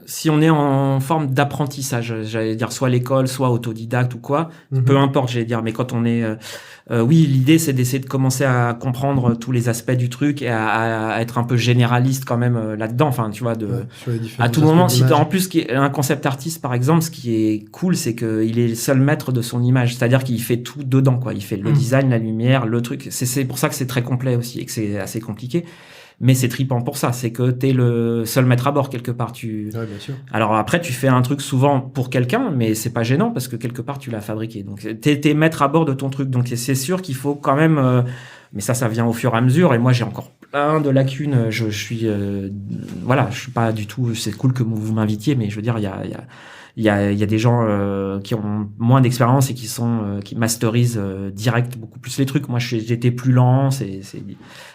Si on est en forme d'apprentissage, j'allais dire soit l'école, soit autodidacte ou quoi, peu importe, j'allais dire, mais quand on est... oui, l'idée, c'est d'essayer de commencer à comprendre tous les aspects du truc et à être un peu généraliste quand même là-dedans, enfin, tu vois, Ouais, sur les différents à tout aspects moment, de si t'as l'image. en plus un concept artiste, par exemple, ce qui est cool, c'est qu'il est le seul maître de son image. C'est-à-dire qu'il fait tout dedans, quoi. Il fait le design, la lumière, le truc. C'est pour ça que c'est très complet aussi et que c'est assez compliqué. Mais c'est trippant pour ça. C'est que t'es le seul maître à bord quelque part. Ouais, bien sûr. Alors après, tu fais un truc souvent pour quelqu'un, mais c'est pas gênant parce que quelque part, tu l'as fabriqué. Donc, t'es maître à bord de ton truc. Donc, c'est sûr qu'il faut quand même, mais ça vient au fur et à mesure. Et moi, j'ai encore plein de lacunes. Je suis, voilà, je suis pas du tout, c'est cool que vous m'invitiez, mais je veux dire, il y a des gens qui ont moins d'expérience et qui masterisent direct beaucoup plus les trucs. Moi, j'étais plus lent,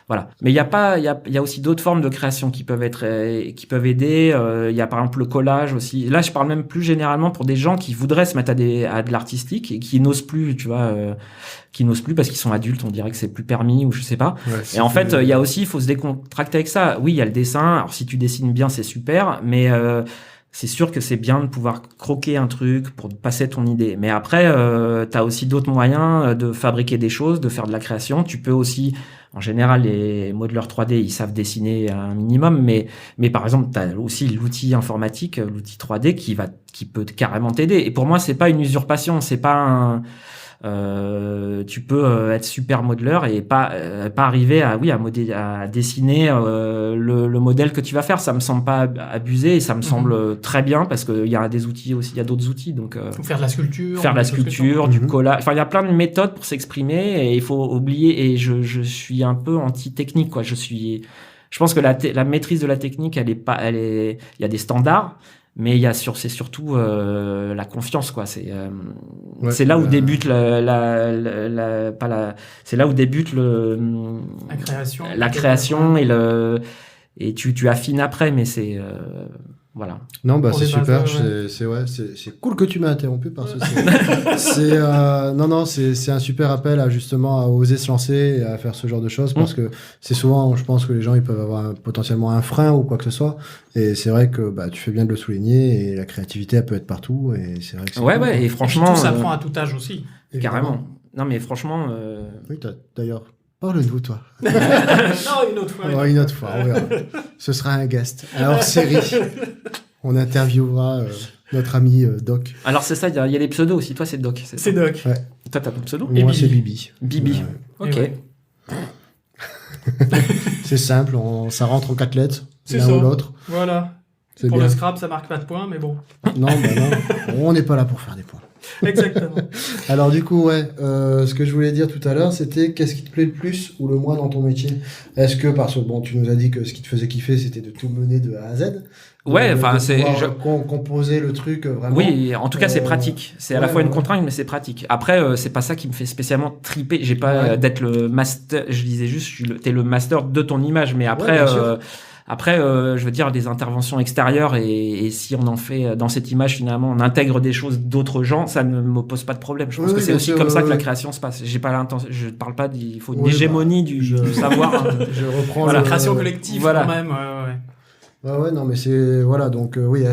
voilà. Mais il y a aussi d'autres formes de création qui peuvent aider. Il y a par exemple le collage aussi. Là, je parle même plus généralement pour des gens qui voudraient se mettre à de l'artistique et qui n'osent plus, tu vois, qui n'osent plus parce qu'ils sont adultes. On dirait que c'est plus permis ou je sais pas. Ouais, Et en fait, il y a aussi, il faut se décontracter avec ça. Oui, il y a le dessin. Alors, si tu dessines bien, c'est super, mais c'est sûr que c'est bien de pouvoir croquer un truc pour passer ton idée. Mais après, t'as aussi d'autres moyens de fabriquer des choses, de faire de la création. Tu peux aussi, en général, les modeleurs 3D, ils savent dessiner un minimum, mais par exemple, t'as aussi l'outil informatique, l'outil 3D qui peut carrément t'aider. Et pour moi, c'est pas une usurpation, c'est pas tu peux être super modeleur et pas arriver à dessiner le modèle que tu vas faire. Ça me semble pas abusé et ça me semble très bien parce que il y a des outils aussi, il y a d'autres outils. Donc Faut faire de la sculpture. faire de la sculpture, du Mhm. collage. Enfin, il y a plein de méthodes pour s'exprimer et il faut oublier. Et je suis un peu anti-technique, quoi. Je pense que la maîtrise de la technique, il y a des standards. Mais c'est surtout la confiance, quoi. Ouais, C'est là où bah, débute c'est là où débute la création et tu affines après, mais voilà. Non, bah Pour c'est les bases, super. ouais. C'est cool que tu m'as interrompu parce que c'est un super appel à justement à oser se lancer et à faire ce genre de choses parce que c'est souvent, je pense que les gens ils peuvent avoir potentiellement un frein ou quoi que ce soit. Et c'est vrai que bah tu fais bien de le souligner et la créativité elle peut être partout et c'est vrai que c'est Ouais, cool, ouais. quoi. Et Et franchement, puis tout s'apprend à tout âge aussi. Évidemment. carrément. Non, mais franchement. Oui, d'ailleurs, parle-nous toi. Non, une autre fois. Oh, une autre fois, on verra. Ce sera un guest. Alors série, on interviewera notre ami Doc. Alors c'est ça, il y a des pseudos aussi. Toi, c'est Doc. C'est ça Doc. Ouais. Toi, t'as ton pseudo Et Moi Bibi. c'est Bibi. Bibi. Ouais. Ok. Et ouais. C'est simple, ça rentre en 4 lettres, C'est l'un ça. ou l'autre. Voilà. C'est Pour bien. le scrap, ça marque pas de points, mais bon. Non, bah non, on n'est pas là pour faire des points. Exactement. Alors du coup, ouais, ce que je voulais dire tout à l'heure, c'était qu'est-ce qui te plaît le plus ou le moins dans ton métier? Est-ce que, parce que bon, tu nous as dit que ce qui te faisait kiffer, c'était de tout mener de A à Z. Ouais, de enfin, pouvoir composer le truc vraiment. Oui, en tout cas, c'est Euh, pratique. C'est à la ouais, fois une ouais. contrainte, mais c'est pratique. Après, c'est pas ça qui me fait spécialement triper. J'ai pas Ouais. d'être le master. Je disais juste, t'es le master de ton image, mais après, bien sûr. je veux dire, des interventions extérieures et si on en fait dans cette image, finalement, on intègre des choses d'autres gens, ça ne me pose pas de problème. Je pense Oui, que c'est bien aussi sûr, comme ça que la ouais. création se passe. J'ai pas l'intention, je parle pas il faut une Oui, hégémonie bah, du savoir. Je reprends Voilà, le- création collective Voilà. quand même. Ouais. Ouais, non, mais c'est voilà, donc oui.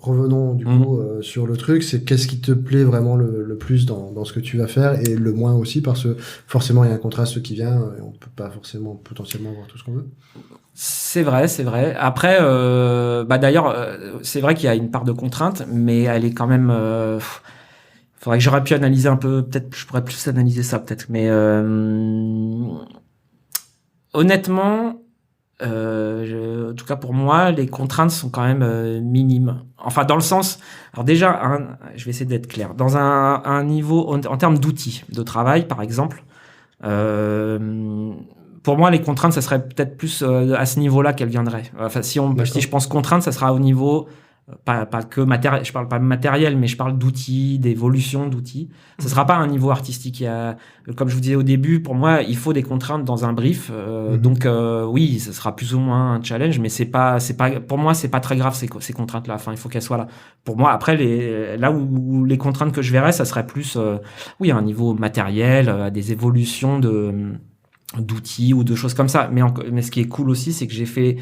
Revenons du coup sur le truc, c'est qu'est-ce qui te plaît vraiment le plus dans ce que tu vas faire et le moins aussi parce que forcément il y a un contraste qui vient et on peut pas forcément potentiellement voir tout ce qu'on veut. C'est vrai, c'est vrai. Après, d'ailleurs, c'est vrai qu'il y a une part de contrainte, mais elle est quand même. Faudrait que j'aurais pu analyser un peu. Peut-être, je pourrais plus analyser ça, peut-être. Mais honnêtement, En tout cas pour moi, les contraintes sont quand même minimes. Enfin, dans le sens, alors déjà, je vais essayer d'être clair. Dans un niveau, en termes d'outils de travail, par exemple, pour moi, les contraintes, ça serait peut-être plus à ce niveau-là qu'elles viendraient. Enfin, si je pense contraintes, ça sera au niveau pas que matériel. Je parle pas de matériel, mais je parle d'outils, d'évolution d'outils. Ça sera pas un niveau artistique. Comme je vous disais au début, pour moi, il faut des contraintes dans un brief. Donc oui, ça sera plus ou moins un challenge, mais c'est pas. Pour moi, c'est pas très grave ces contraintes-là. Enfin, il faut qu'elles soient là. Pour moi, après, là où les contraintes que je verrais, ça serait plus, oui, à un niveau matériel, à des évolutions d'outils ou de choses comme ça. Mais ce qui est cool aussi, c'est que j'ai fait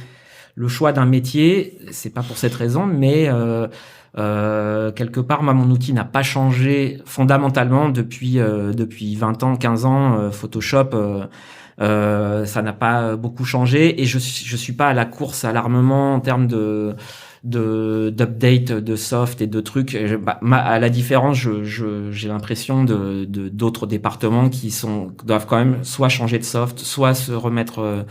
le choix d'un métier, c'est pas pour cette raison, mais quelque part, moi, mon outil n'a pas changé fondamentalement depuis 20 ans, 15 ans. Photoshop, ça n'a pas beaucoup changé, et je suis pas à la course à l'armement en termes d'update de soft et de trucs. À la différence, j'ai l'impression d'autres départements qui doivent quand même soit changer de soft, soit se remettre.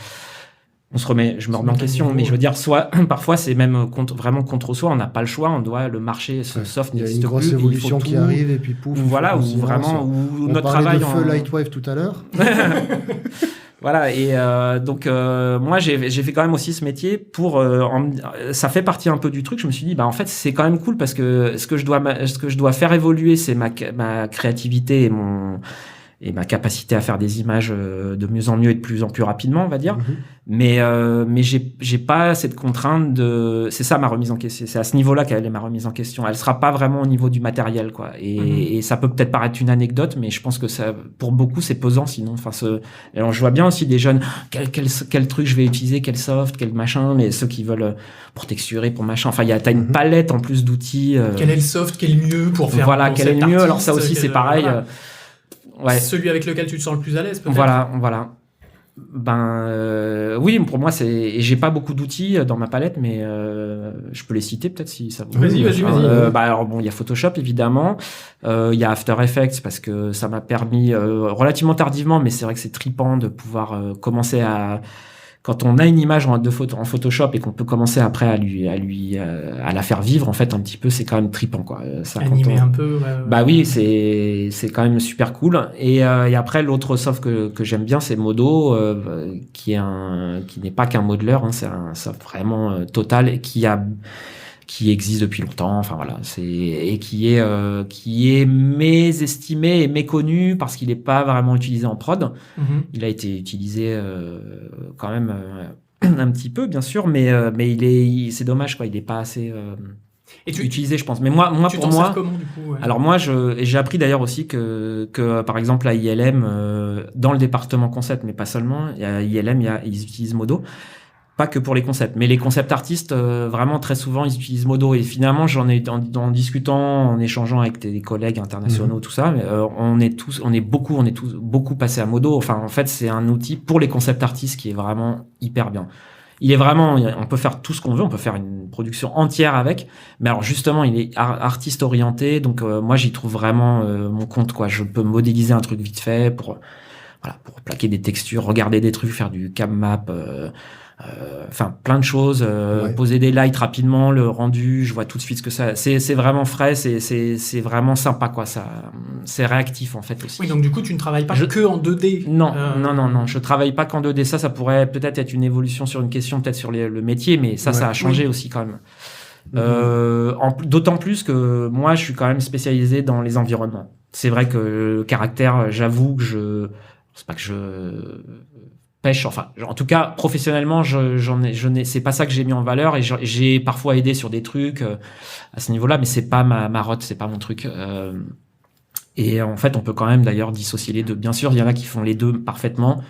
Je me remets en question, mais je veux dire, soit parfois c'est même vraiment contre soi, on n'a pas le choix, on doit le marché, ce soft n'existe plus. Il y a une grosse évolution qui arrive et puis pouf. Voilà, où vraiment, où notre travail. On parlait de feu Lightwave tout à l'heure. Voilà, et donc moi j'ai fait quand même aussi ce métier ça fait partie un peu du truc. Je me suis dit, en fait c'est quand même cool, parce que ce que je dois faire évoluer, c'est ma créativité et ma capacité à faire des images de mieux en mieux et de plus en plus rapidement, on va dire. Mais j'ai pas cette contrainte c'est ça ma remise en question. C'est à ce niveau-là qu'elle est ma remise en question. Elle sera pas vraiment au niveau du matériel, quoi. Et ça peut peut-être paraître une anecdote, mais je pense que ça, pour beaucoup, c'est pesant, sinon. Enfin, alors je vois bien aussi des jeunes, quel truc je vais utiliser, quel soft, quel machin, mais ceux qui veulent pour texturer, pour machin. Enfin, t'as une palette en plus d'outils. Quel est le soft, quel est le mieux pour faire voilà, quel est le mieux. Alors ça aussi, c'est pareil. Voilà. Ouais. Celui avec lequel tu te sens le plus à l'aise, peut-être. Voilà. Oui, pour moi, j'ai pas beaucoup d'outils dans ma palette, mais je peux les citer peut-être si ça vous. Vas-y. Alors bon, il y a Photoshop évidemment, il y a After Effects, parce que ça m'a permis relativement tardivement, mais c'est vrai que c'est trippant de pouvoir commencer à. Quand on a une image en Photoshop et qu'on peut commencer après à la faire vivre, en fait, un petit peu, c'est quand même trippant, quoi. Ça, animer un peu. Bah oui, c'est quand même super cool. Et après, l'autre soft que j'aime bien, c'est Modo, qui n'est pas qu'un modeler, hein, c'est un soft vraiment total, et qui existe depuis longtemps, enfin voilà, et qui est mésestimé et méconnu parce qu'il n'est pas vraiment utilisé en prod. Il a été utilisé quand même un petit peu, bien sûr, mais c'est dommage, quoi, il n'est pas assez utilisé, je pense. Mais moi tu pour t'en moi, sers comment, du coup, ouais. Alors moi j'ai appris d'ailleurs aussi que par exemple à ILM, dans le département concept, mais pas seulement, à ILM ils utilisent Modo. Pas que pour les concepts, mais les concept artistes, vraiment très souvent, ils utilisent Modo. Et finalement, j'en ai en discutant, en échangeant avec des collègues internationaux, tout ça, on est tous beaucoup passés à Modo. Enfin, en fait, c'est un outil pour les concept artistes qui est vraiment hyper bien. On peut faire tout ce qu'on veut, on peut faire une production entière avec, mais alors justement, il est artiste orienté, donc moi, j'y trouve vraiment mon compte, quoi. Je peux modéliser un truc vite fait pour plaquer des textures, regarder des trucs, faire du cam map. Enfin plein de choses, poser des lights rapidement, le rendu, je vois tout de suite ce que ça, c'est vraiment frais, c'est vraiment sympa, quoi. Ça, c'est réactif en fait aussi. Oui, donc du coup tu ne travailles pas que en 2D. Non, je travaille pas qu'en 2D. Ça pourrait peut-être être une évolution sur une question, peut-être sur le métier, mais ça a changé aussi quand même. D'autant plus que moi je suis quand même spécialisé dans les environnements. C'est vrai que le caractère, j'avoue que c'est pas que je pêche, enfin, en tout cas, professionnellement, c'est pas ça que j'ai mis en valeur, et j'ai parfois aidé sur des trucs à ce niveau-là, mais c'est pas ma rotte, c'est pas mon truc. Et en fait, on peut quand même d'ailleurs dissocier les deux. Bien sûr, il y en a qui font les deux parfaitement,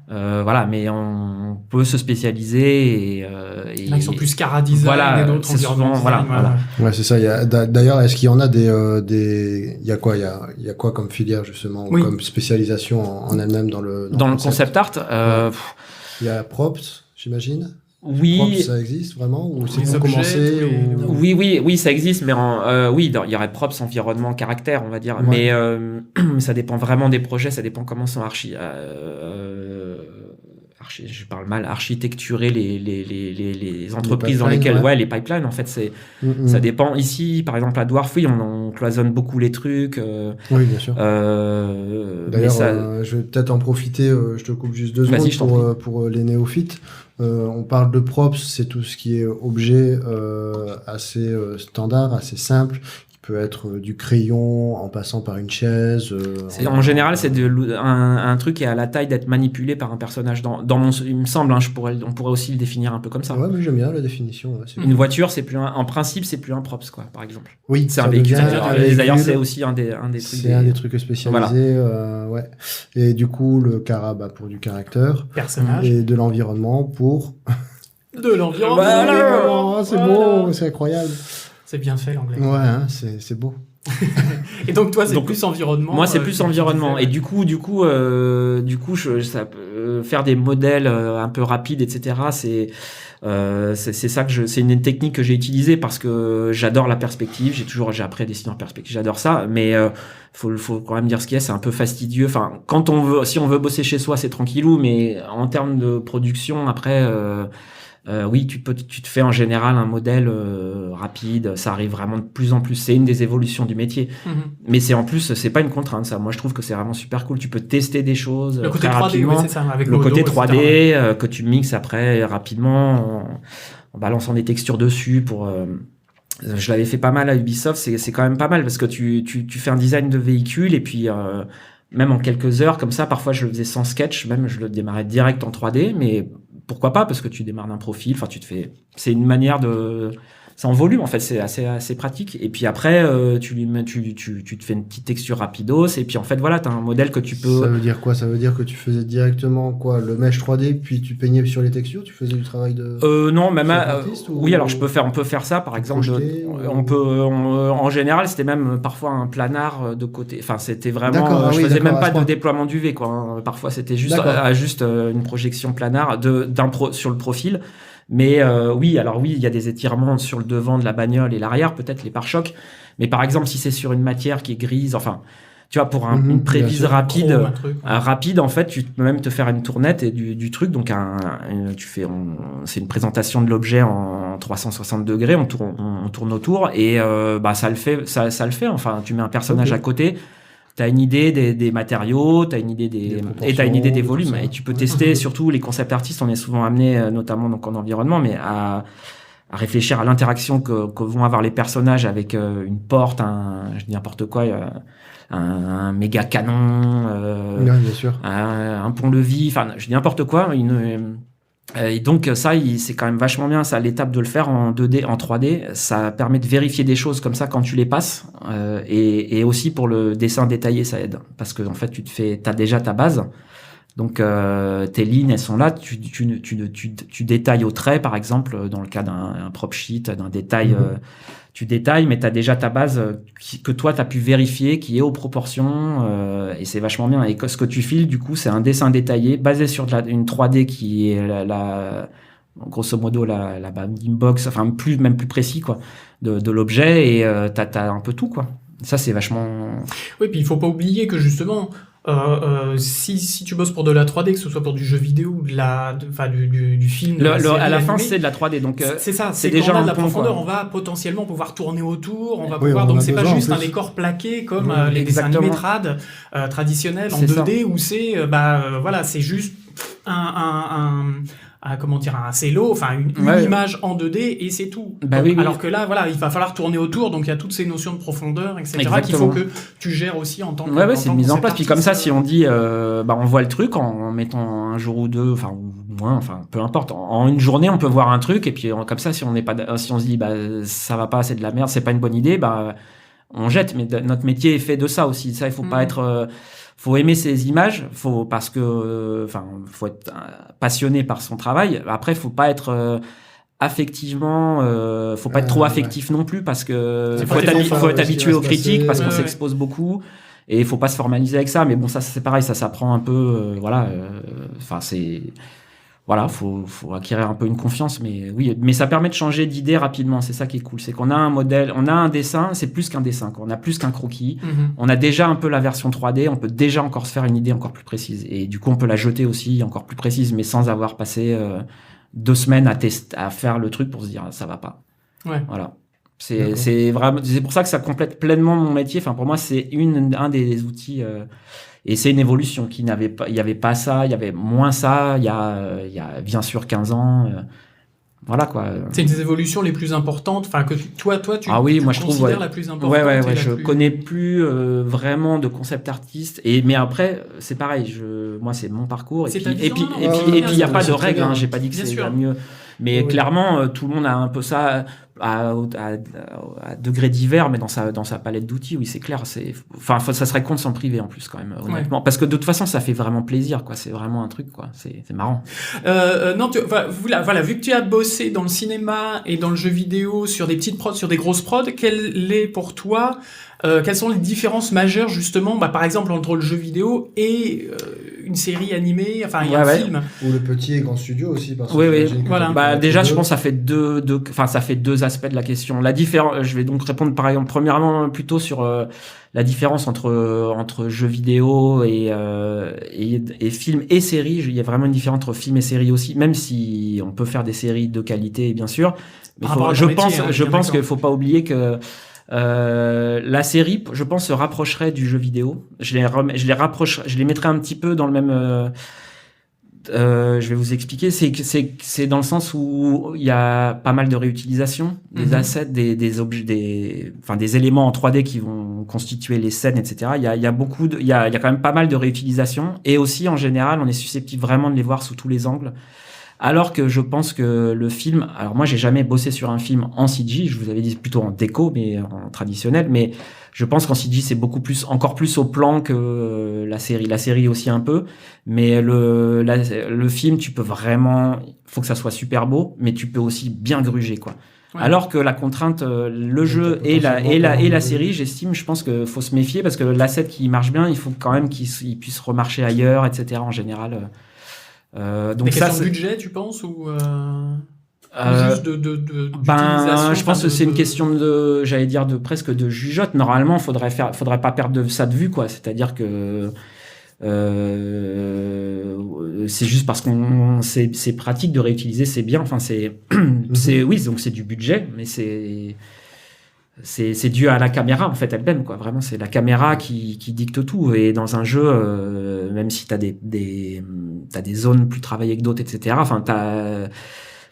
voilà, mais on peut se spécialiser et il y en a qui sont plus cara design, et d'autres environnements. Voilà. Ouais, c'est ça. D'ailleurs, est-ce qu'il y en a il y a quoi comme filière justement, ou comme spécialisation en elle-même dans le concept art? Il y a props, j'imagine. Oui. Props, ça existe vraiment, ou c'est pour commencer Oui, ça existe, mais il y aurait props, environnement, caractère, on va dire. Ouais. Mais ça dépend vraiment des projets, ça dépend comment sont je parle mal, architecturer les entreprises dans pipelines, lesquelles, les pipelines, en fait, ça dépend. Ici, par exemple, à Dwarf, oui, on cloisonne beaucoup les trucs. Oui, bien sûr. D'ailleurs, je vais peut-être en profiter, je te coupe juste 2 secondes pour les néophytes. On parle de props, c'est tout ce qui est objet assez standard, assez simple, peut être du crayon en passant par une chaise. En général, c'est un truc qui est à la taille d'être manipulé par un personnage. Il me semble, on pourrait aussi le définir un peu comme ça. Ouais, mais j'aime bien la définition. Une voiture, en principe, c'est plus un props, quoi, par exemple. Oui, c'est un véhicule. D'ailleurs, c'est aussi un des trucs. C'est un des trucs spécialisés. Voilà. Et du coup, le cara pour du caractère. Personnage. Et de l'environnement pour. De l'environnement. Voilà. C'est beau, c'est incroyable. C'est bien fait l'anglais. Ouais, hein, c'est beau. Et donc toi, c'est plus environnement. Moi, c'est plus environnement. Et du coup, ça faire des modèles un peu rapides, etc. C'est ça c'est une technique que j'ai utilisée parce que j'adore la perspective. J'ai appris à dessiner en perspective. J'adore ça, mais faut quand même dire ce qu'il y a. C'est un peu fastidieux. Enfin, si on veut bosser chez soi, c'est tranquillou, mais en termes de production, après. Oui, tu te fais en général un modèle rapide, ça arrive vraiment de plus en plus, c'est une des évolutions du métier. Mais c'est pas une contrainte, ça. Moi, je trouve que c'est vraiment super cool, tu peux tester des choses le côté très 3D, rapidement. Oui, c'est ça, avec le côté 3D etc. Que tu mixes après rapidement en balançant des textures dessus je l'avais fait pas mal à Ubisoft, c'est quand même pas mal parce que tu fais un design de véhicule et puis même en quelques heures comme ça, parfois je le faisais sans sketch, même je le démarrais direct en 3D, mais pourquoi pas, parce que tu démarres d'un profil, enfin c'est une manière c'est en volume en fait, c'est assez pratique. Et puis après tu te fais une petite texture rapidos et puis en fait voilà, t'as un modèle que tu peux. Ça veut dire quoi? Ça veut dire que tu faisais directement le mesh 3D puis tu peignais sur les textures, tu faisais du travail de non, même oui, alors on peut faire ça par exemple. En général, c'était même parfois un planard de côté. Enfin, c'était vraiment je faisais même pas de déploiement d'UV quoi. Hein. Parfois, c'était juste une projection planard sur le profil. Mais oui, il y a des étirements sur le devant de la bagnole et l'arrière, peut-être les pare-chocs. Mais par exemple, si c'est sur une matière qui est grise, enfin, tu vois, pour une prévise rapide, en fait, tu peux même te faire une tournette et du truc. Donc, c'est une présentation de l'objet en 360 degrés. On tourne autour et ça le fait. Enfin, tu mets un personnage à côté. T'as une idée des matériaux, t'as une idée t'as une idée des volumes, et tu peux tester. Surtout les concept artistes, on est souvent amené, notamment donc en environnement, mais à réfléchir à l'interaction que vont avoir les personnages avec une porte, je dis n'importe quoi, un méga canon, bien sûr. un pont-levis, enfin je dis n'importe quoi, et donc ça, c'est quand même vachement bien, ça, l'étape de le faire en 2D, en 3D, ça permet de vérifier des choses comme ça quand tu les passes, et aussi pour le dessin détaillé, ça aide, parce que en fait t'as déjà ta base, donc tes lignes elles sont là, tu détailles au trait par exemple, dans le cas d'un prop sheet, d'un détail, tu détailles, mais t'as déjà ta base que toi t'as pu vérifier, qui est aux proportions, et c'est vachement bien. Et ce que tu files, du coup, c'est un dessin détaillé basé sur une 3D qui est grosso modo la bounding box, enfin même plus précis quoi, de l'objet, et t'as un peu tout quoi. Ça c'est vachement. Oui, puis il faut pas oublier que justement. Si tu bosses pour de la 3D, que ce soit pour du jeu vidéo ou du film, à la fin c'est de la 3D, donc c'est ça, c'est déjà de la profondeur. On va potentiellement pouvoir tourner autour, on va pouvoir, donc c'est pas juste un décor plaqué comme les dessins animés trad traditionnels en 2D où c'est voilà, c'est juste un cello, enfin une image en 2D et c'est tout. Alors que là, voilà, il va falloir tourner autour, donc il y a toutes ces notions de profondeur, etc. qu'il faut que tu gères aussi en tant que. C'est une mise en place. Puis comme ça, si on dit, on voit le truc en mettant un jour ou deux, enfin ou moins, enfin peu importe. En une journée, on peut voir un truc et puis comme ça, si on se dit, ça va pas, c'est de la merde, c'est pas une bonne idée, on jette. Mais notre métier est fait de ça aussi. Ça, il faut pas être. Faut aimer ces images, faut être passionné par son travail. Après, faut pas être affectivement, faut pas être trop affectif non plus, parce que faut être habitué aux critiques, parce qu'on s'expose beaucoup, et il faut pas se formaliser avec ça. Mais bon, ça c'est pareil, ça s'apprend un peu, voilà, faut acquérir un peu une confiance, mais oui, mais ça permet de changer d'idée rapidement. C'est ça qui est cool, c'est qu'on a un modèle, on a un dessin, c'est plus qu'un dessin, quoi. On a plus qu'un croquis. On a déjà un peu la version 3D, on peut déjà encore se faire une idée encore plus précise, et du coup on peut la jeter aussi encore plus précise, mais sans avoir passé 2 semaines à faire le truc pour se dire ça va pas. Ouais. Voilà. C'est vraiment, c'est pour ça que ça complète pleinement mon métier. Enfin, pour moi, c'est un des outils. Et c'est une évolution il y avait pas ça, il y avait moins ça, il y a bien sûr 15 ans, voilà quoi. C'est une des évolutions les plus importantes, enfin que toi tu moi je considères trouve la plus importante. Ouais, je connais plus vraiment de concept artiste, mais après c'est pareil, moi c'est mon parcours, et puis il y a pas de règles, hein, j'ai pas dit que c'est la mieux. Mais clairement, tout le monde a un peu ça à degrés divers, mais dans sa palette d'outils, oui, c'est clair. Ça serait con de s'en priver en plus, quand même, honnêtement. Parce que de toute façon, ça fait vraiment plaisir, quoi. C'est vraiment un truc, quoi. C'est marrant. Non, voilà, vu que tu as bossé dans le cinéma et dans le jeu vidéo sur des petites prods, sur des grosses prods, quelles sont les différences majeures, justement, par exemple, entre le jeu vidéo et une série animée, enfin, il y a un film. Ou le petit et grand studio aussi. Parce que voilà. Déjà, je pense que ça fait deux aspects de la question. La différence, je vais donc répondre, par exemple, premièrement, plutôt sur la différence entre jeux vidéo et films et séries. Il y a vraiment une différence entre films et séries aussi, même si on peut faire des séries de qualité, bien sûr. Mais je pense qu'il faut pas oublier que la série, je pense, se rapprocherait du jeu vidéo. Je les mettrais un petit peu dans le même. Je vais vous expliquer. C'est dans le sens où il y a pas mal de réutilisation des assets, des objets, des éléments en 3D qui vont constituer les scènes, etc. Il y a quand même pas mal de réutilisation, et aussi en général, on est susceptible vraiment de les voir sous tous les angles. Alors que je pense que le film, alors moi j'ai jamais bossé sur un film en CG, je vous avais dit plutôt en déco, mais en traditionnel, mais je pense qu'en CG c'est encore plus au plan que la série aussi un peu, mais le film tu peux vraiment, faut que ça soit super beau, mais tu peux aussi bien gruger, quoi. Ouais. Alors que la contrainte, le jeu et la série, j'estime, je pense que faut se méfier, parce que l'asset qui marche bien, il faut quand même qu'il puisse remarcher ailleurs, etc. en général. Donc ça, c'est budget, tu penses, ou juste d'utilisation. Je pense que c'est une question presque de jugeote. Normalement, faudrait pas perdre ça de vue, quoi. C'est-à-dire que c'est juste parce qu'on c'est pratique de réutiliser, c'est bien. Enfin, oui, donc c'est du budget, mais c'est dû à la caméra, en fait, elle-même, quoi. Vraiment, c'est la caméra qui dicte tout. Et dans un jeu, même si t'as des zones plus travaillées que d'autres, etc. Enfin,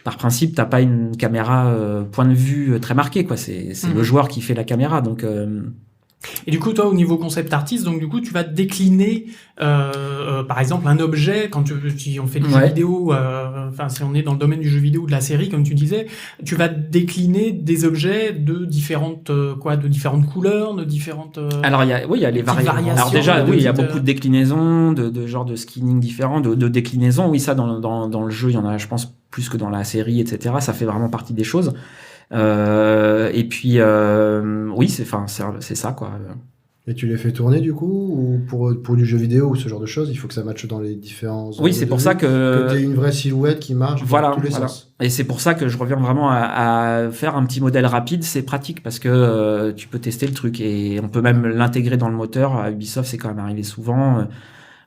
par principe, t'as pas une caméra point de vue très marqué, quoi. C'est le joueur qui fait la caméra, donc. Et du coup, toi, au niveau concept artiste, donc du coup, tu vas décliner, par exemple, un objet si on fait du jeu vidéo, si on est dans le domaine du jeu vidéo ou de la série, comme tu disais, tu vas décliner des objets de différentes couleurs, de différentes. Alors il y a les variations. Alors déjà, il y a beaucoup de déclinaisons, de genres de skinning différents, de déclinaisons. Oui, ça dans le jeu, il y en a, je pense, plus que dans la série, etc. Ça fait vraiment partie des choses. Et puis oui, c'est ça, quoi. Et tu les fais tourner du coup, ou pour du jeu vidéo ou ce genre de choses, il faut que ça matche dans les différents. Oui, c'est pour ça que t'aies une vraie silhouette qui marche dans tous les sens. Et c'est pour ça que je reviens vraiment à faire un petit modèle rapide. C'est pratique parce que tu peux tester le truc, et on peut même l'intégrer dans le moteur. À Ubisoft, c'est quand même arrivé souvent.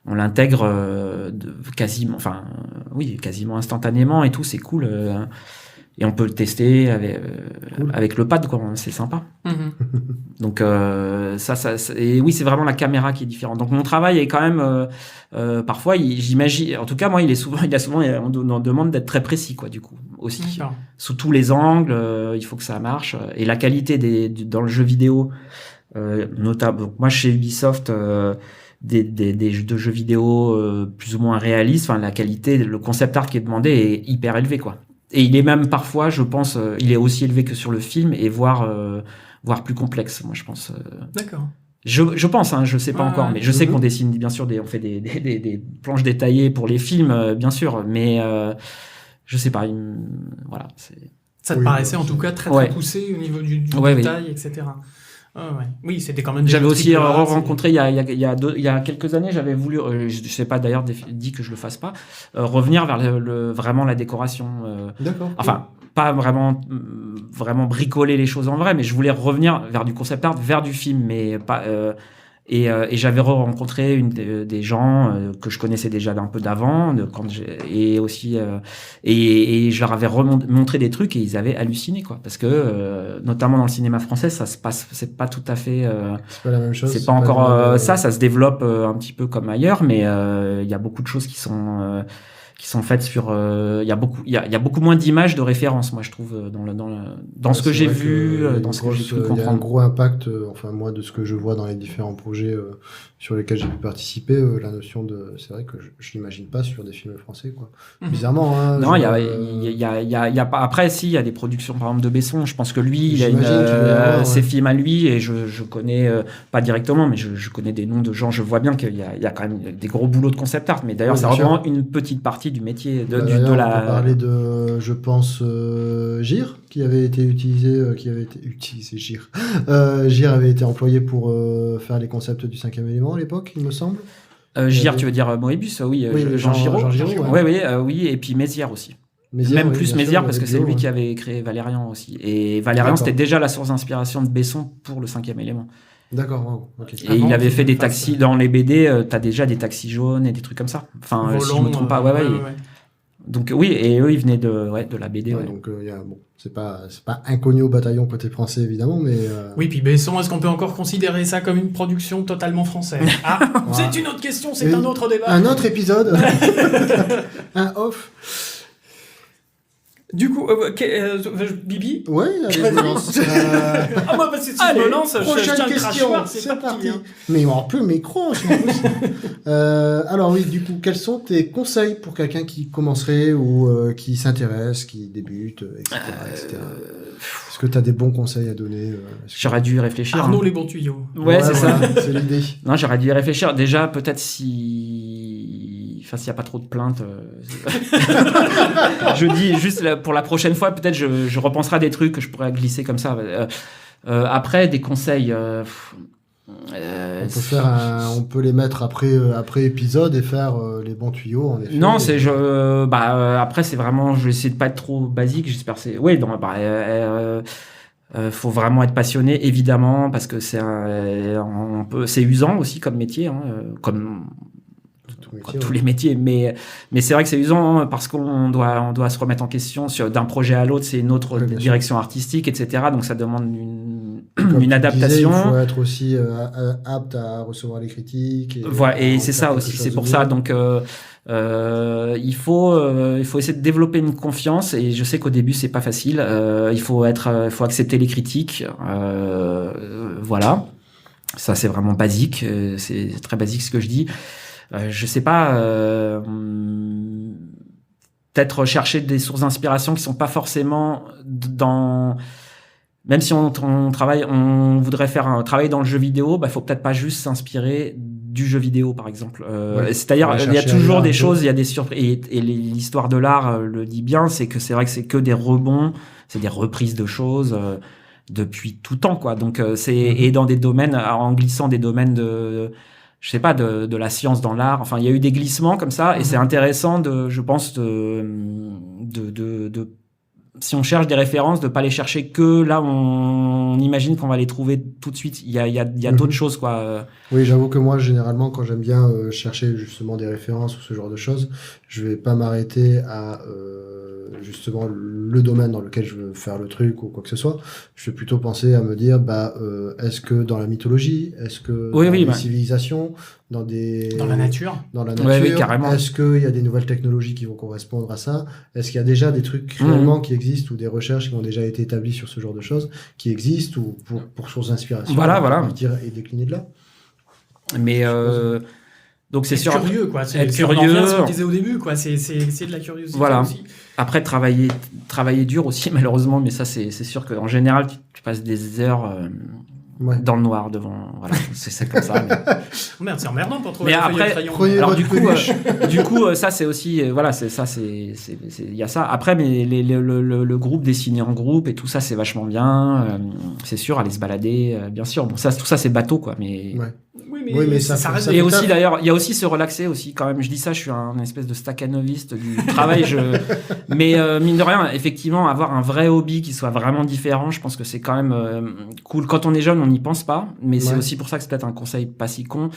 On l'intègre quasiment instantanément et tout. C'est cool. Et on peut le tester avec le pad, quoi. C'est sympa. Donc et oui, c'est vraiment la caméra qui est différente. Donc mon travail est quand même parfois, j'imagine, en tout cas moi, on demande d'être très précis, quoi, du coup aussi. D'accord. Sous tous les angles, il faut que ça marche. Et la qualité dans le jeu vidéo, notable. Donc moi chez Ubisoft, des jeux vidéo plus ou moins réalistes, enfin la qualité, le concept art qui est demandé est hyper élevé, quoi. Et il est même parfois, je pense, il est aussi élevé que sur le film, et voire plus complexe, moi je pense. D'accord. Je pense, hein, je sais pas encore, mais je sais qu'on dessine, bien sûr, on fait des planches détaillées pour les films, bien sûr, mais je sais pas, voilà. Ça te paraissait en tout cas très poussé au niveau du détail, etc. Ouais. Oui, c'était quand même. J'avais aussi rencontré il y a a quelques années, j'avais voulu, je sais pas d'ailleurs dit que je le fasse pas, revenir vers vraiment la décoration. D'accord. Enfin, pas vraiment bricoler les choses en vrai, mais je voulais revenir vers du concept art, vers du film, mais pas. Et j'avais rencontré des gens que je connaissais déjà d'un peu d'avant, et aussi et je leur avais montré des trucs et ils avaient halluciné quoi, parce que notamment dans le cinéma français, ça se passe, c'est pas tout à fait, c'est pas la même chose. c'est pas encore ça se développe un petit peu comme ailleurs, mais il y a beaucoup de choses qui sont faites sur il y a beaucoup moins d'images de référence, moi je trouve dans ce que j'ai vu, dans ce que j'ai pu comprendre. Il y a un gros impact, enfin moi de ce que je vois dans les différents projets sur lesquels j'ai pu participer, la notion de, c'est vrai que je l'imagine pas sur des films français quoi. Bizarrement. Hein, non, il y a pas. Après, si il y a des productions par exemple de Besson, je pense que lui, il a ses films à lui et je connais pas directement, mais je connais des noms de gens. Je vois bien qu'il y a quand même des gros boulots de concept art, mais d'ailleurs c'est vraiment une petite partie du métier de la. On peut parler de, je pense, Gir qui avait été utilisé, Gir. Gir avait été employé pour faire les concepts du 5e élément à l'époque, il me semble. Gir, tu veux dire Moebius, oui, Jean Giraud. Oui, et puis Mézières aussi. Même plus Mézières parce que c'est lui qui avait créé Valérian aussi. Et Valérian, c'était déjà la source d'inspiration de Besson pour le 5e élément. D'accord, wow, okay. Et il avait fait des taxis dans les BD, t'as déjà des taxis jaunes et des trucs comme ça. Enfin, Volant, si je me trompe pas, ouais. Donc oui, et eux ils venaient de la BD. Ouais. Donc bon, c'est pas inconnu au bataillon côté français évidemment, mais. Oui, puis Besson, est-ce qu'on peut encore considérer ça comme une production totalement française? Ah, c'est une autre question, c'est un autre débat. Un autre épisode. Un off. Du coup, Bibi? Ouais, allez, je me lance. Ah, moi, parce que si je me lance, prochaine question, c'est parti. Hein. Mais on peut micro, c'est pas possible. Alors oui, du coup, quels sont tes conseils pour quelqu'un qui commencerait ou qui s'intéresse, qui débute, etc. Est-ce que tu as des bons conseils à donner J'aurais dû y réfléchir. Arnaud, les bons tuyaux. Ouais, c'est ça. C'est l'idée. Non, j'aurais dû y réfléchir. Déjà, peut-être s'il n'y a pas trop de plaintes. Je dis juste pour la prochaine fois, peut-être je repenserai à des trucs que je pourrais glisser comme ça. Après, des conseils. On peut les mettre après épisode et faire les bons tuyaux en effet. Non, après c'est vraiment, je vais essayer de pas être trop basique. J'espère faut vraiment être passionné évidemment parce que c'est usant aussi comme métier, hein, comme tous les métiers, mais c'est vrai que c'est usant parce qu'on doit se remettre en question d'un projet à l'autre, c'est une autre direction artistique, etc. Donc ça demande une adaptation. Il faut être aussi apte à recevoir les critiques. Et c'est ça aussi, c'est pour ça. Donc il faut essayer de développer une confiance et je sais qu'au début c'est pas facile. Il faut accepter les critiques. Voilà, ça c'est vraiment basique, c'est très basique ce que je dis. Je sais pas, peut-être chercher des sources d'inspiration qui sont pas forcément même si on voudrait faire un travail dans le jeu vidéo, faut peut-être pas juste s'inspirer du jeu vidéo par exemple. C'est-à-dire il y a toujours des choses, il y a des surprises et l'histoire de l'art le dit bien, c'est que c'est vrai que c'est que des rebonds, c'est des reprises de choses depuis tout temps quoi. Donc et dans des domaines, en glissant des domaines de je sais pas, de la science dans l'art. Enfin, il y a eu des glissements comme ça, et c'est intéressant je pense, si on cherche des références, de pas les chercher que là où on imagine qu'on va les trouver tout de suite. Il y a d'autres choses, quoi. Oui, j'avoue que moi, généralement, quand j'aime bien chercher justement des références ou ce genre de choses, je vais pas m'arrêter à justement le domaine dans lequel je veux faire le truc ou quoi que ce soit. Je vais plutôt penser à me dire, est-ce que dans la mythologie, est-ce que dans les civilisations, dans la nature, carrément. Est-ce qu'il y a des nouvelles technologies qui vont correspondre à ça? Est-ce qu'il y a déjà des trucs réellement qui existent ou des recherches qui ont déjà été établies sur ce genre de choses qui existent ou pour source d'inspiration? Voilà. Et décliner de là. Mais donc c'est sûr. Être curieux, quoi. Être curieux. On ce qu'on disait au début, quoi. C'est de la curiosité aussi. Après, travailler dur aussi, malheureusement, mais ça, c'est sûr qu'en général, tu passes des heures dans le noir devant. Voilà, c'est comme ça. Mais... Merde, c'est emmerdant pour trouver mais la feuille après, à crayon. alors du coup, ça c'est aussi, voilà, il y a ça. Après, mais le groupe dessiné en groupe et tout ça, c'est vachement bien. C'est sûr, aller se balader, bien sûr. Bon, tout ça, c'est bateau, quoi. Mais Oui, mais ça reste. Et aussi, d'ailleurs, il y a aussi se relaxer aussi, quand même. Je dis ça, je suis un espèce de staccanoviste du travail. Mais mine de rien, effectivement, avoir un vrai hobby qui soit vraiment différent, je pense que c'est quand même cool. Quand on est jeune, on n'y pense pas. Mais c'est aussi pour ça que c'est peut-être un conseil pas si con.